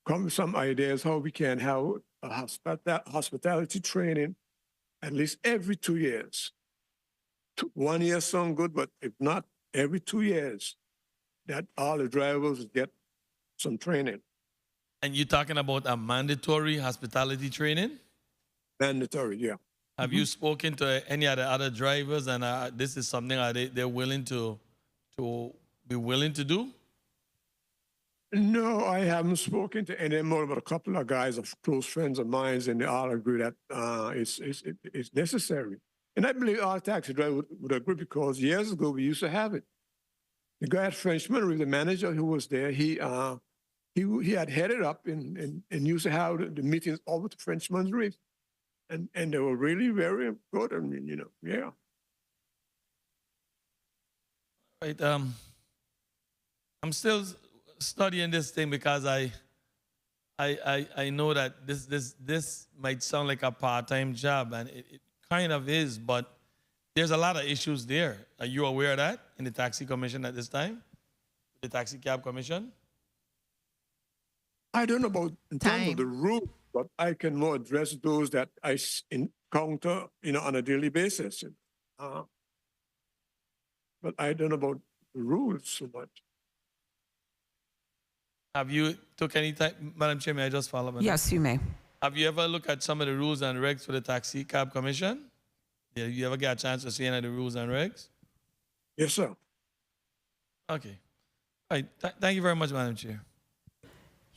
come with some ideas how we can have a hospitality training at least every 2 years. 1 year sound good, but if not, every 2 years, that all the drivers get some training. And you're talking about a mandatory hospitality training? Mandatory, yeah. Have you spoken to any of the other drivers, and this is something they're willing to be willing to do? No, I haven't spoken to any more, but a couple of guys of close friends of mine, and they all agree that it's necessary. And I believe all taxi drivers would agree, because years ago we used to have it. The guy at Frenchman, the manager who was there, he had headed up and used to have the meetings over to Frenchman's Reef. And they were really very good. I mean, you know, yeah. Right. I'm still studying this thing because I know that this might sound like a part-time job, and it kind of is, but there's a lot of issues there. Are you aware of that in the taxi commission at this time? The taxi cab commission? I don't know about in terms of the rule, but I can more address those that I encounter, you know, on a daily basis. But I don't know about the rules so much. Have you took any time, Madam Chair, may I just follow up? Yes, you may. Have you ever looked at some of the rules and regs for the taxi cab commission? Did you ever get a chance to see any of the rules and regs? Yes, sir. Okay. All right. Thank you very much, Madam Chair.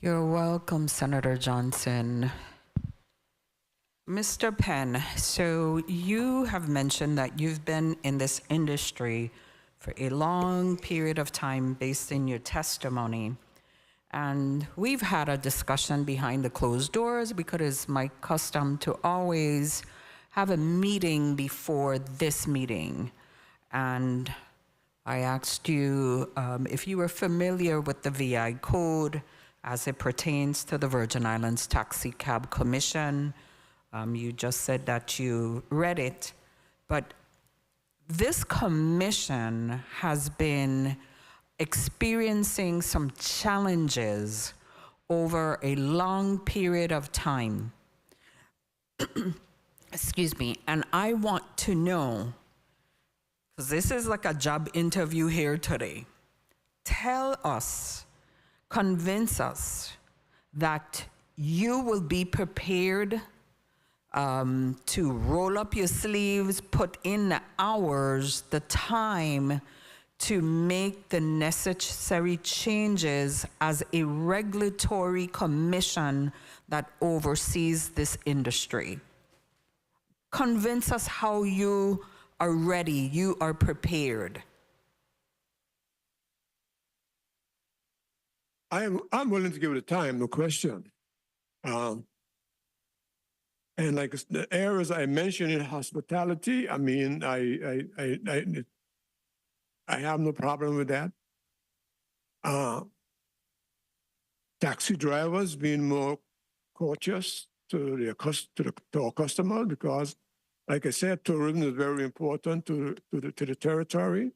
You're welcome, Senator Johnson. Mr. Penn, so you have mentioned that you've been in this industry for a long period of time based in your testimony. And we've had a discussion behind the closed doors because it's my custom to always have a meeting before this meeting. And I asked you if you were familiar with the VI code as it pertains to the Virgin Islands Taxi Cab Commission. You just said that you read it, but this commission has been experiencing some challenges over a long period of time. Excuse me, and I want to know, because this is like a job interview here today. Tell us, convince us that you will be prepared to roll up your sleeves, put in the hours, the time to make the necessary changes as a regulatory commission that oversees this industry. Convince us how you are ready, you are prepared. I'm willing to give it a time, no question. And like the areas I mentioned in hospitality, I mean, I have no problem with that. Taxi drivers being more cautious to our customers because, like I said, tourism is very important to the territory.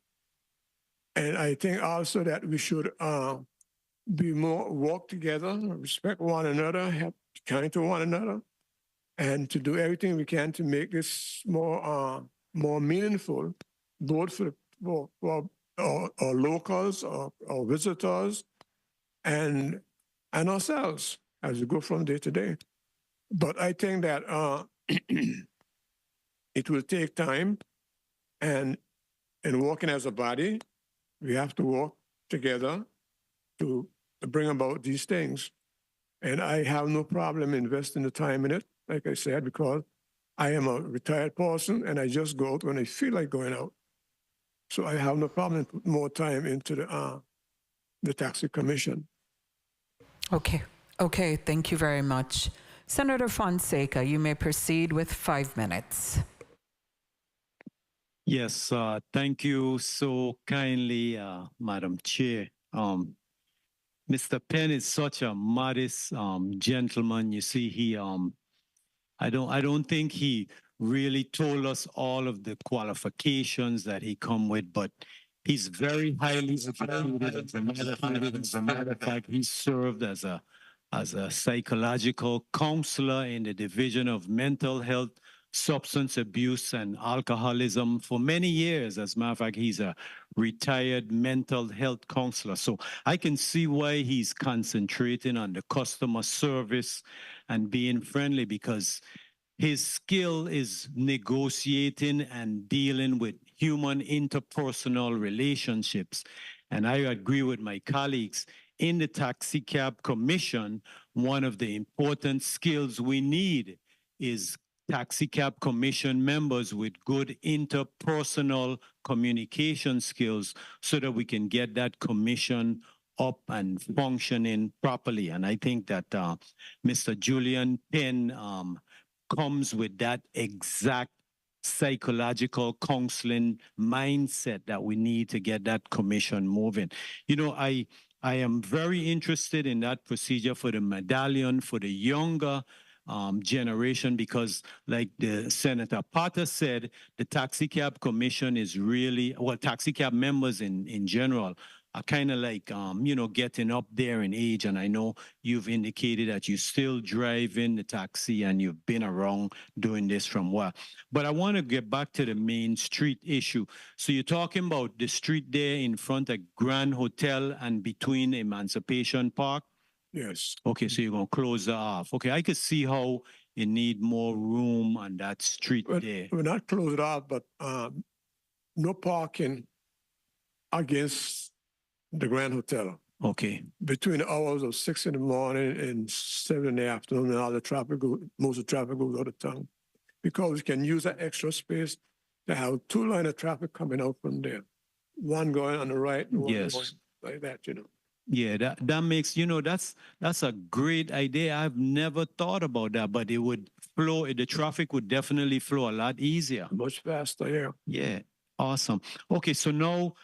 And I think also that we should be more work together, respect one another, help kind to one another, and to do everything we can to make this more meaningful, both for our locals, our visitors, and ourselves as we go from day to day. But I think that it will take time, and in working as a body, we have to work together to bring about these things. And I have no problem investing the time in it, like I said, because I am a retired person and I just go out when I feel like going out. So I have no problem putting more time into the taxi commission. Okay. Okay, thank you very much. Senator Fonseca, you may proceed with 5 minutes. Yes, thank you so kindly, Madam Chair. Mr. Penn is such a modest gentleman. You see, I don't think he really told us all of the qualifications that he come with, but he's very highly educated. As a matter of fact, he served as a psychological counselor in the Division of Mental Health, Substance Abuse, and Alcoholism for many years. As a matter of fact, he's a retired mental health counselor. So I can see why he's concentrating on the customer service and being friendly, because his skill is negotiating and dealing with human interpersonal relationships. And I agree with my colleagues. In the Taxi Cab Commission, one of the important skills we need is Taxi Cab Commission members with good interpersonal communication skills so that we can get that commission up and functioning properly. And I think that Mr. Julian Penn comes with that exact psychological counseling mindset that we need to get that commission moving. You know, I am very interested in that procedure for the medallion for the younger generation, because like the Senator Potter said, the Taxi Cab Commission is really, well, taxi cab members in general are kind of like, you know, getting up there in age. And I know you've indicated that you still drive in the taxi and you've been around doing this from a while. But I want to get back to the Main Street issue. So you're talking about the street there in front of Grand Hotel and between Emancipation Park? Yes. Okay, so you're going to close that off. Okay, I could see how you need more room on that street there. We're not closed off, but no parking against the Grand Hotel. Okay. Between the hours of 6 in the morning and 7 in the afternoon, and all the traffic most of the traffic goes out of town. Because we can use that extra space to have 2 lines of traffic coming out from there. One going on the right and one Yes. going like that, you know. Yeah, that makes, you know, that's a great idea. I've never thought about that, but it would flow, the traffic would definitely flow a lot easier. Much faster, yeah. Yeah, awesome. Okay, so now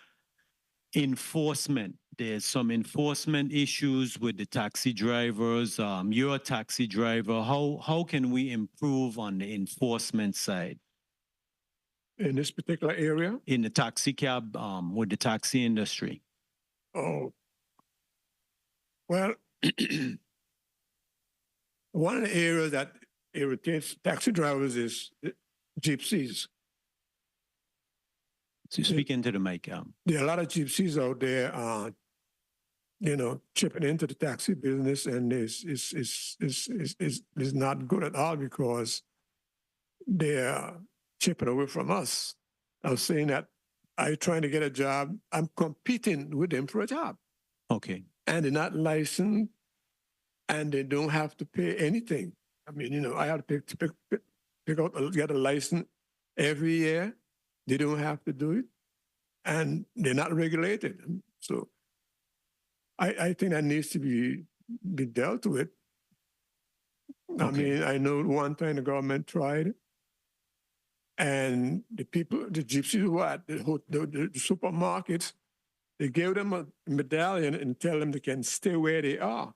enforcement. There's some enforcement issues with the taxi drivers. You're a taxi driver. How can we improve on the enforcement side? In this particular area? In the taxi cab, with the taxi industry? Oh. Well, one of the areas that irritates taxi drivers is gypsies. So speak into the mic. There are a lot of gypsies out there, you know, chipping into the taxi business, and it's not good at all because they're chipping away from us. I was saying that I trying to get a job. I'm competing with them for a job, Okay. and they're not licensed, and they don't have to pay anything. I mean, I have to pick out get a license every year. They don't have to do it, and they're not regulated. So I think that needs to be dealt with. I Okay. mean, I know one time the government tried, and the people, the gypsies who are at the supermarkets, they gave them a medallion and tell them they can stay where they are.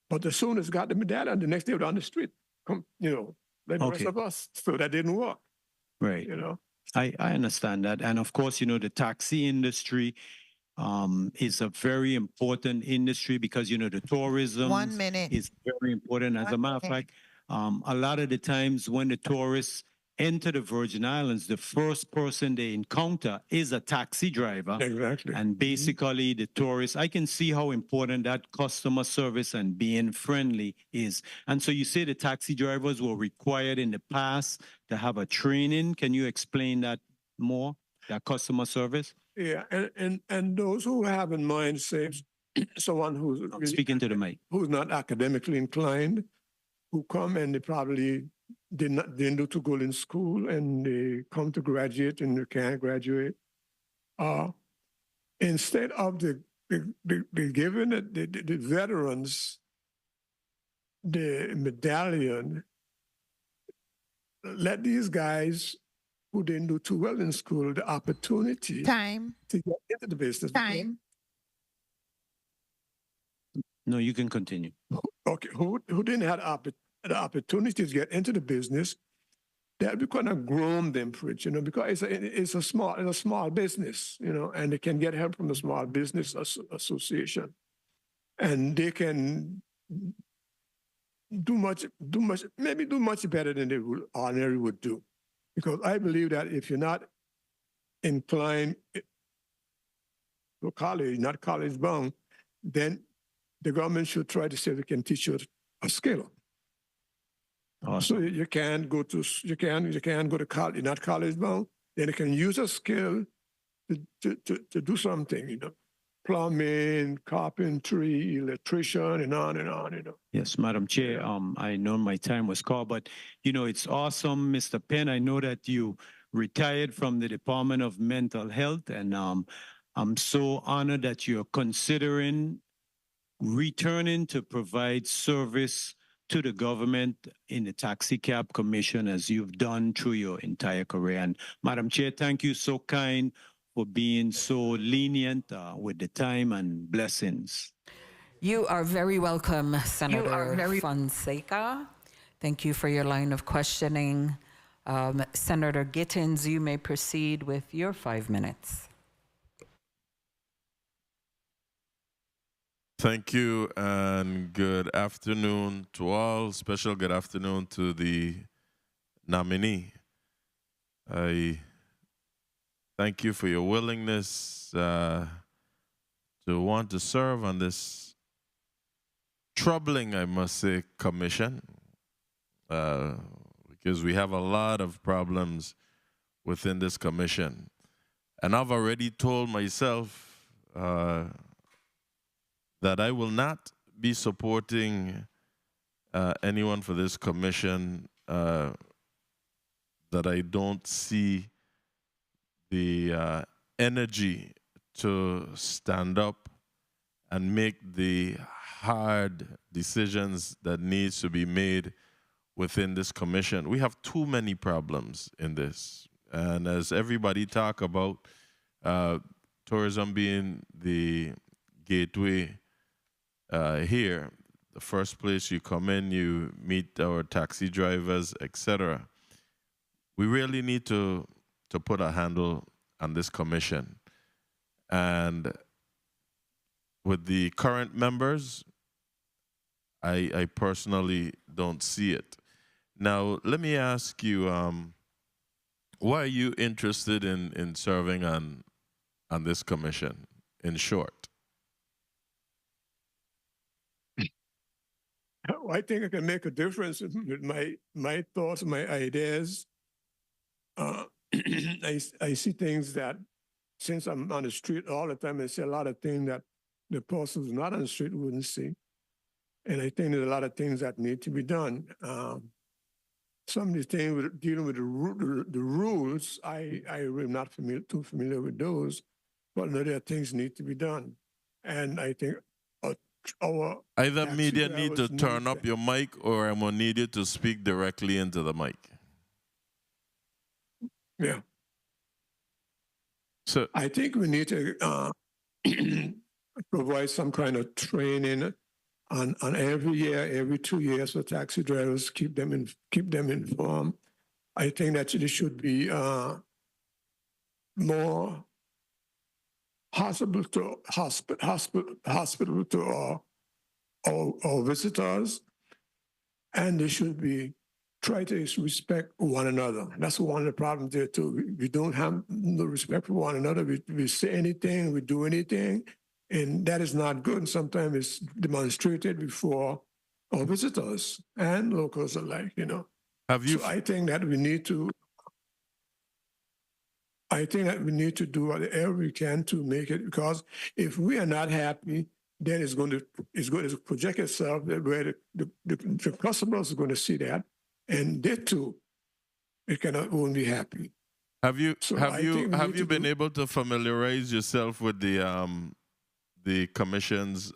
But as soon as got the medallion, the next day they're on the street, like the rest Okay. of us. So that didn't work, Right. I understand that. And of course, the taxi industry is a very important industry because, the tourism 1 minute. is very important. As a matter of fact, a lot of the times when the tourists enter the Virgin Islands, the first person they encounter is a taxi driver. Exactly. And basically, the tourists, I can see how important that customer service and being friendly is. And so you say the taxi drivers were required in the past to have a training. Can you explain that more, that customer service? Yeah, and those who have in mind, say, someone who's really Speaking to the mic. who's not academically inclined, who come and they probably didn't do too good in school, and they come to graduate and they can't graduate. Instead of the giving the veterans the medallion, let these guys who didn't do too well in school the opportunity Time. to get into the business. Time. No, you can continue. Okay, who didn't have the opportunity to get into the business, that we kind of groom them for it, because it's a small business, and they can get help from the Small Business Association, and they can do much better than they would ordinarily would do, because I believe that if you're not inclined to college, not college bound, then the government should try to see if they can teach you a skill. Awesome. So you can go to college, you're not college bound, then you can use a skill to do something, plumbing, carpentry, electrician, and on and on, Yes, Madam Chair, I know my time was called, but, it's awesome, Mr. Penn. I know that you retired from the Department of Mental Health, and I'm so honored that you're considering returning to provide service to the government in the Taxi Cab Commission as you've done through your entire career. And Madam Chair, thank you so kind for being so lenient with the time, and blessings. You are very welcome, Senator Fonseca. Thank you for your line of questioning. Senator Gittins, you may proceed with your 5 minutes. Thank you, and good afternoon to all. Special good afternoon to the nominee. I thank you for your willingness to want to serve on this troubling, I must say, commission, because we have a lot of problems within this commission. And I've already told myself that I will not be supporting anyone for this commission that I don't see the energy to stand up and make the hard decisions that needs to be made within this commission. We have too many problems in this. And as everybody talk about tourism being the gateway here, the first place you come in, you meet our taxi drivers, etc. We really need to put a handle on this commission. And with the current members, I personally don't see it. Now, let me ask you, why are you interested in serving on this commission, in short? I think I can make a difference with my thoughts, my ideas. I see things that since I'm on the street all the time, I see a lot of things that the person who's not on the street wouldn't see. And I think there's a lot of things that need to be done. Some of these things with dealing with the rules, I am not too familiar with those, but there are things need to be done. And I think our Either taxi media need to drivers turn up your mic, or I'm gonna need you to speak directly into the mic. Yeah. So I think we need to provide some kind of training on every year, every 2 years for taxi drivers, keep them informed. I think that there should be more hospital to our visitors, and they should be try to respect one another. That's one of the problems there too. We don't have no respect for one another. We say anything, we do anything, and that is not good. And sometimes it's demonstrated before our visitors and locals alike. have you? So I think that we need to. I think that we need to do whatever we can to make it, because if we are not happy, then it's going to project itself where the customers are going to see that, and they too, won't be happy. Have you So have I you think we have need you to been do- able to familiarize yourself with the commission's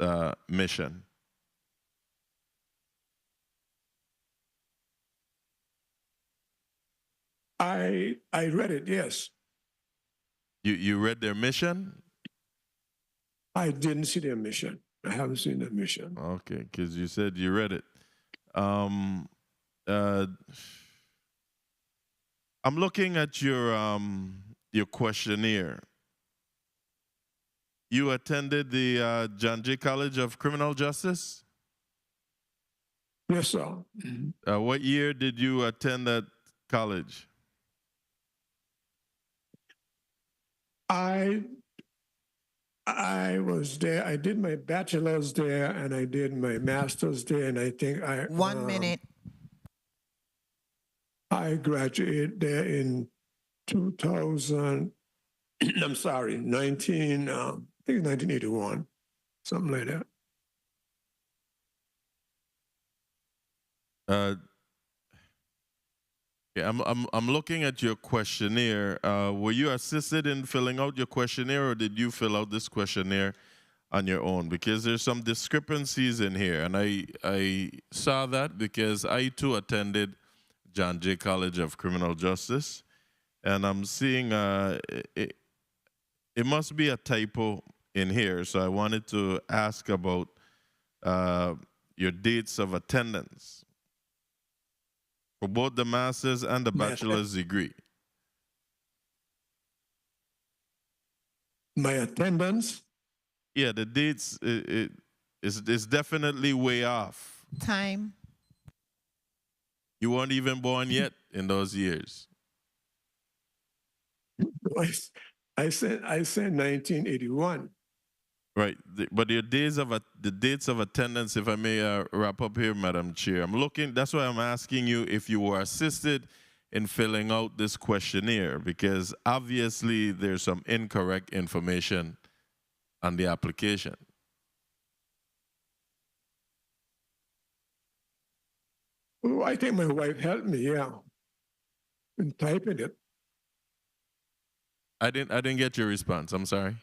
mission? I read it. Yes, You read their mission? I didn't see their mission. I haven't seen their mission. Okay, because you said you read it. Um, uh, I'm looking at your questionnaire. You attended the John Jay College of Criminal Justice? Yes, sir. Mhm. What year did you attend that college? I was there. I did my bachelor's there, and I did my master's there, and I think 1 minute. I graduated there in 2000. I'm sorry, 19. I think it's 1981, something like that. Yeah, I'm looking at your questionnaire. Were you assisted in filling out your questionnaire, or did you fill out this questionnaire on your own? Because there's some discrepancies in here, and I saw that because I too attended John Jay College of Criminal Justice, and I'm seeing it must be a typo in here. So I wanted to ask about your dates of attendance for both the master's and the bachelor's degree. My attendance, Yeah, the dates is definitely way off. Time. You weren't even born yet in those years. I said 1981. Right, but your the dates of attendance, if I may wrap up here, Madam Chair. I'm looking. That's why I'm asking you if you were assisted in filling out this questionnaire, because obviously there's some incorrect information on the application. Oh, I think my wife helped me, yeah, in typing it. I didn't get your response. I'm sorry.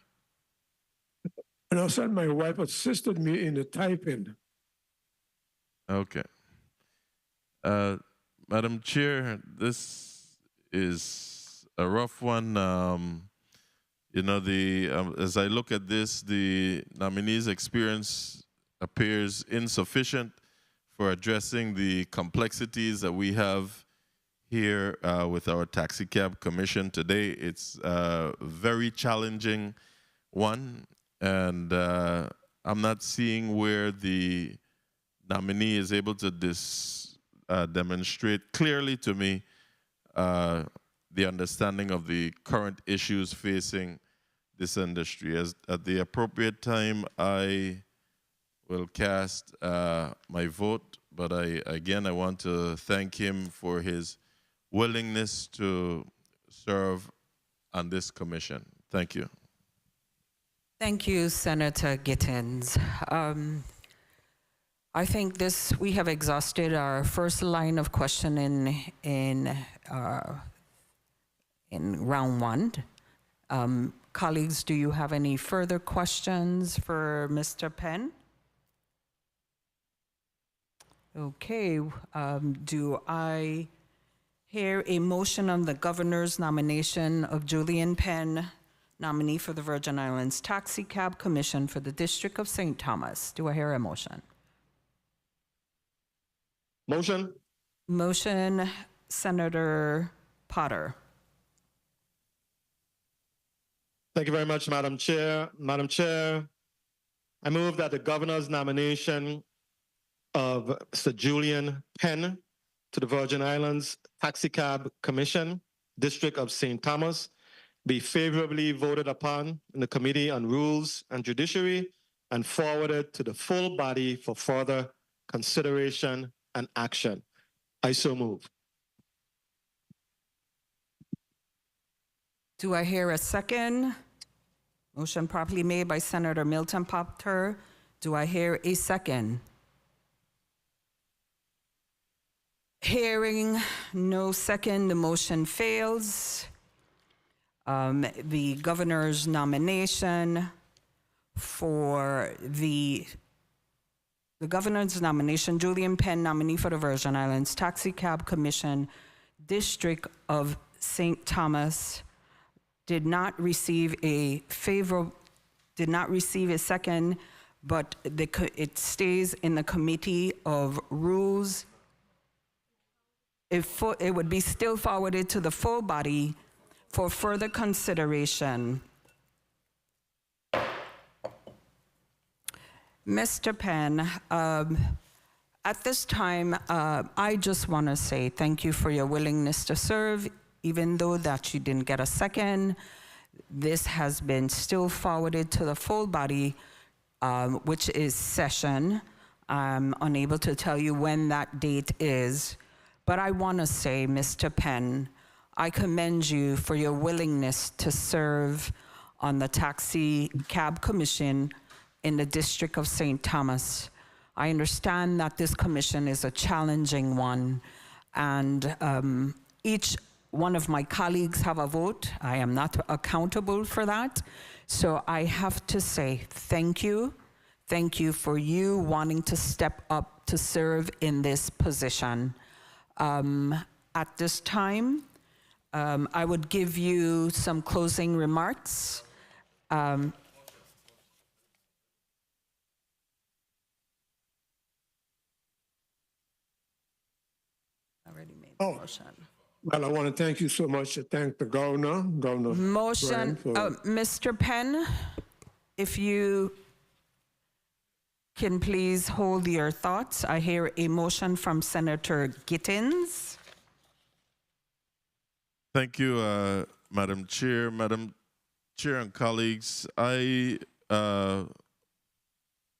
And I said my wife assisted me in the typing. Okay. Madam Chair, this is a rough one. As I look at this, the nominee's experience appears insufficient for addressing the complexities that we have here with our taxi cab commission today. It's a very challenging one, and I'm not seeing where the nominee is able to demonstrate clearly to me the understanding of the current issues facing this industry. At the appropriate time, I will cast my vote, but I want to thank him for his willingness to serve on this commission. Thank you. Thank you, Senator Gittins. I think we have exhausted our first line of questioning in round one. Colleagues, do you have any further questions for Mr. Penn? Okay, do I hear a motion on the governor's nomination of Julian Penn, nominee for the Virgin Islands Taxi Cab Commission for the District of St. Thomas? Do I hear a motion? Motion. Motion, Senator Potter. Thank you very much, Madam Chair. Madam Chair, I move that the governor's nomination of Sir Julian Penn to the Virgin Islands Taxicab Commission, District of St. Thomas, be favorably voted upon in the Committee on Rules and Judiciary and forwarded to the full body for further consideration and action. I so move. Do I hear a second? Motion properly made by Senator Milton Potter. Do I hear a second? Hearing no second, the motion fails. The governor's nomination for the governor's nomination, Julian Penn, nominee for the Virgin Islands Taxi Cab Commission, District of St. Thomas, did not receive a second, but it stays in the Committee of Rules. It would be still forwarded to the full body for further consideration. Mr. Penn, at this time, I just want to say thank you for your willingness to serve, even though that you didn't get a second. This has been still forwarded to the full body, which is session. I'm unable to tell you when that date is, but I want to say, Mr. Penn, I commend you for your willingness to serve on the Taxi Cab Commission in the District of St. Thomas. I understand that this commission is a challenging one, and each one of my colleagues have a vote. I am not accountable for that. So I have to say thank you. Thank you for you wanting to step up to serve in this position. At this time, I would give you some closing remarks. Already made the motion. Well, I want to thank you so much. To thank the governor, Motion, Mr. Penn, if you can please hold your thoughts. I hear a motion from Senator Gittins. Thank you, Madam Chair. Madam Chair and colleagues, I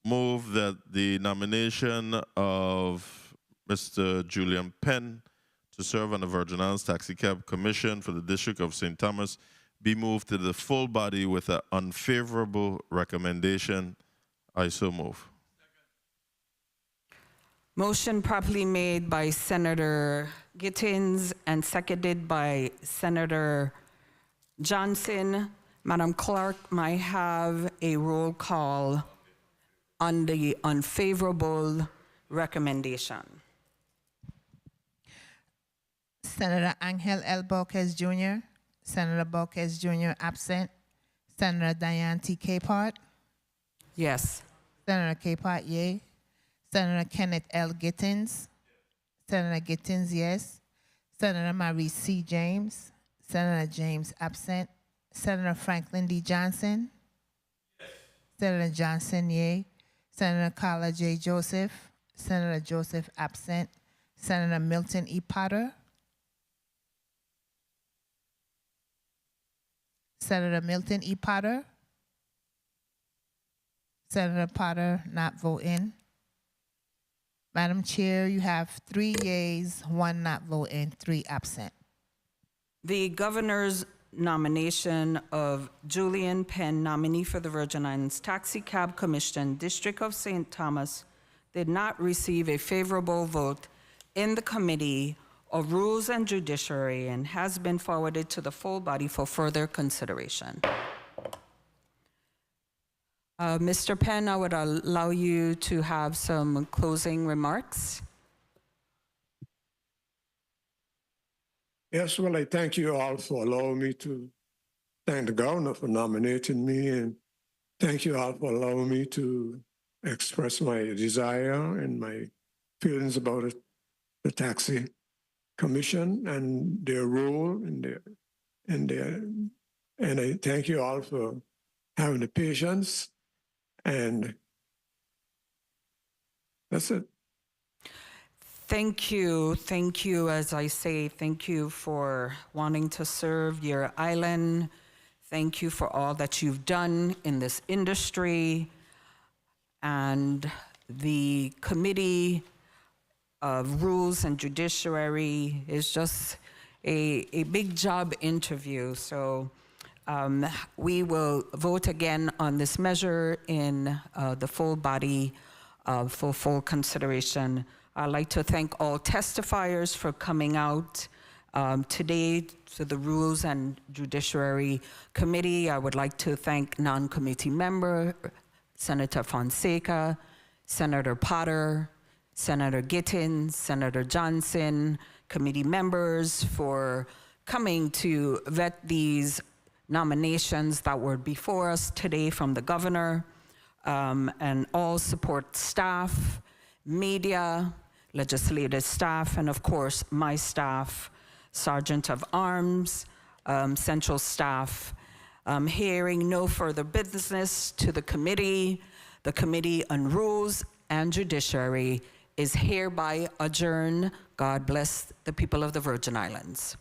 move that the nomination of Mr. Julian Penn to serve on the Virgin Islands Taxi Cab Commission for the District of St. Thomas be moved to the full body with an unfavorable recommendation. I so move. Motion properly made by Senator Gittins and seconded by Senator Johnson. Madam Clerk, may I have a roll call on the unfavorable recommendation? Senator Angel L. Borges Jr., Senator Borges Jr. absent, Senator Diane T. Capehart, Yes. Senator Capehart, yea, Senator Kenneth L. Gittins, Senator Gittins, yes, Senator Marie C. James, Senator James absent, Senator Franklin D. Johnson, yes. Senator Johnson, yea, Senator Carla J. Joseph, Senator Joseph absent, Senator Milton E. Potter, Senator Milton E. Potter, Senator Potter not voting. Madam Chair, you have 3 yeas, 1 not voting, 3 absent. The governor's nomination of Julian Penn, nominee for the Virgin Islands Taxi Cab Commission, District of St. Thomas, did not receive a favorable vote in the Committee of Rules and Judiciary and has been forwarded to the full body for further consideration. Mr. Penn, I would allow you to have some closing remarks. Yes, well, I thank you all for allowing me to thank the governor for nominating me, and thank you all for allowing me to express my desire and my feelings about it, the taxi commission and their role and I thank you all for having the patience, and that's it. Thank you. Thank you, as I say, thank you for wanting to serve your island. Thank you for all that you've done in this industry. And the Committee of Rules and Judiciary is just a big job interview. So we will vote again on this measure in the full body for full consideration. I'd like to thank all testifiers for coming out today to the Rules and Judiciary Committee. I would like to thank non-committee member Senator Fonseca, Senator Potter, Senator Gittins, Senator Johnson, committee members for coming to vet these nominations that were before us today from the governor, and all support staff, media, legislative staff, and of course my staff, Sergeant of Arms, central staff. Hearing no further business to the Committee on Rules and Judiciary is hereby adjourned. God bless the people of the Virgin Islands.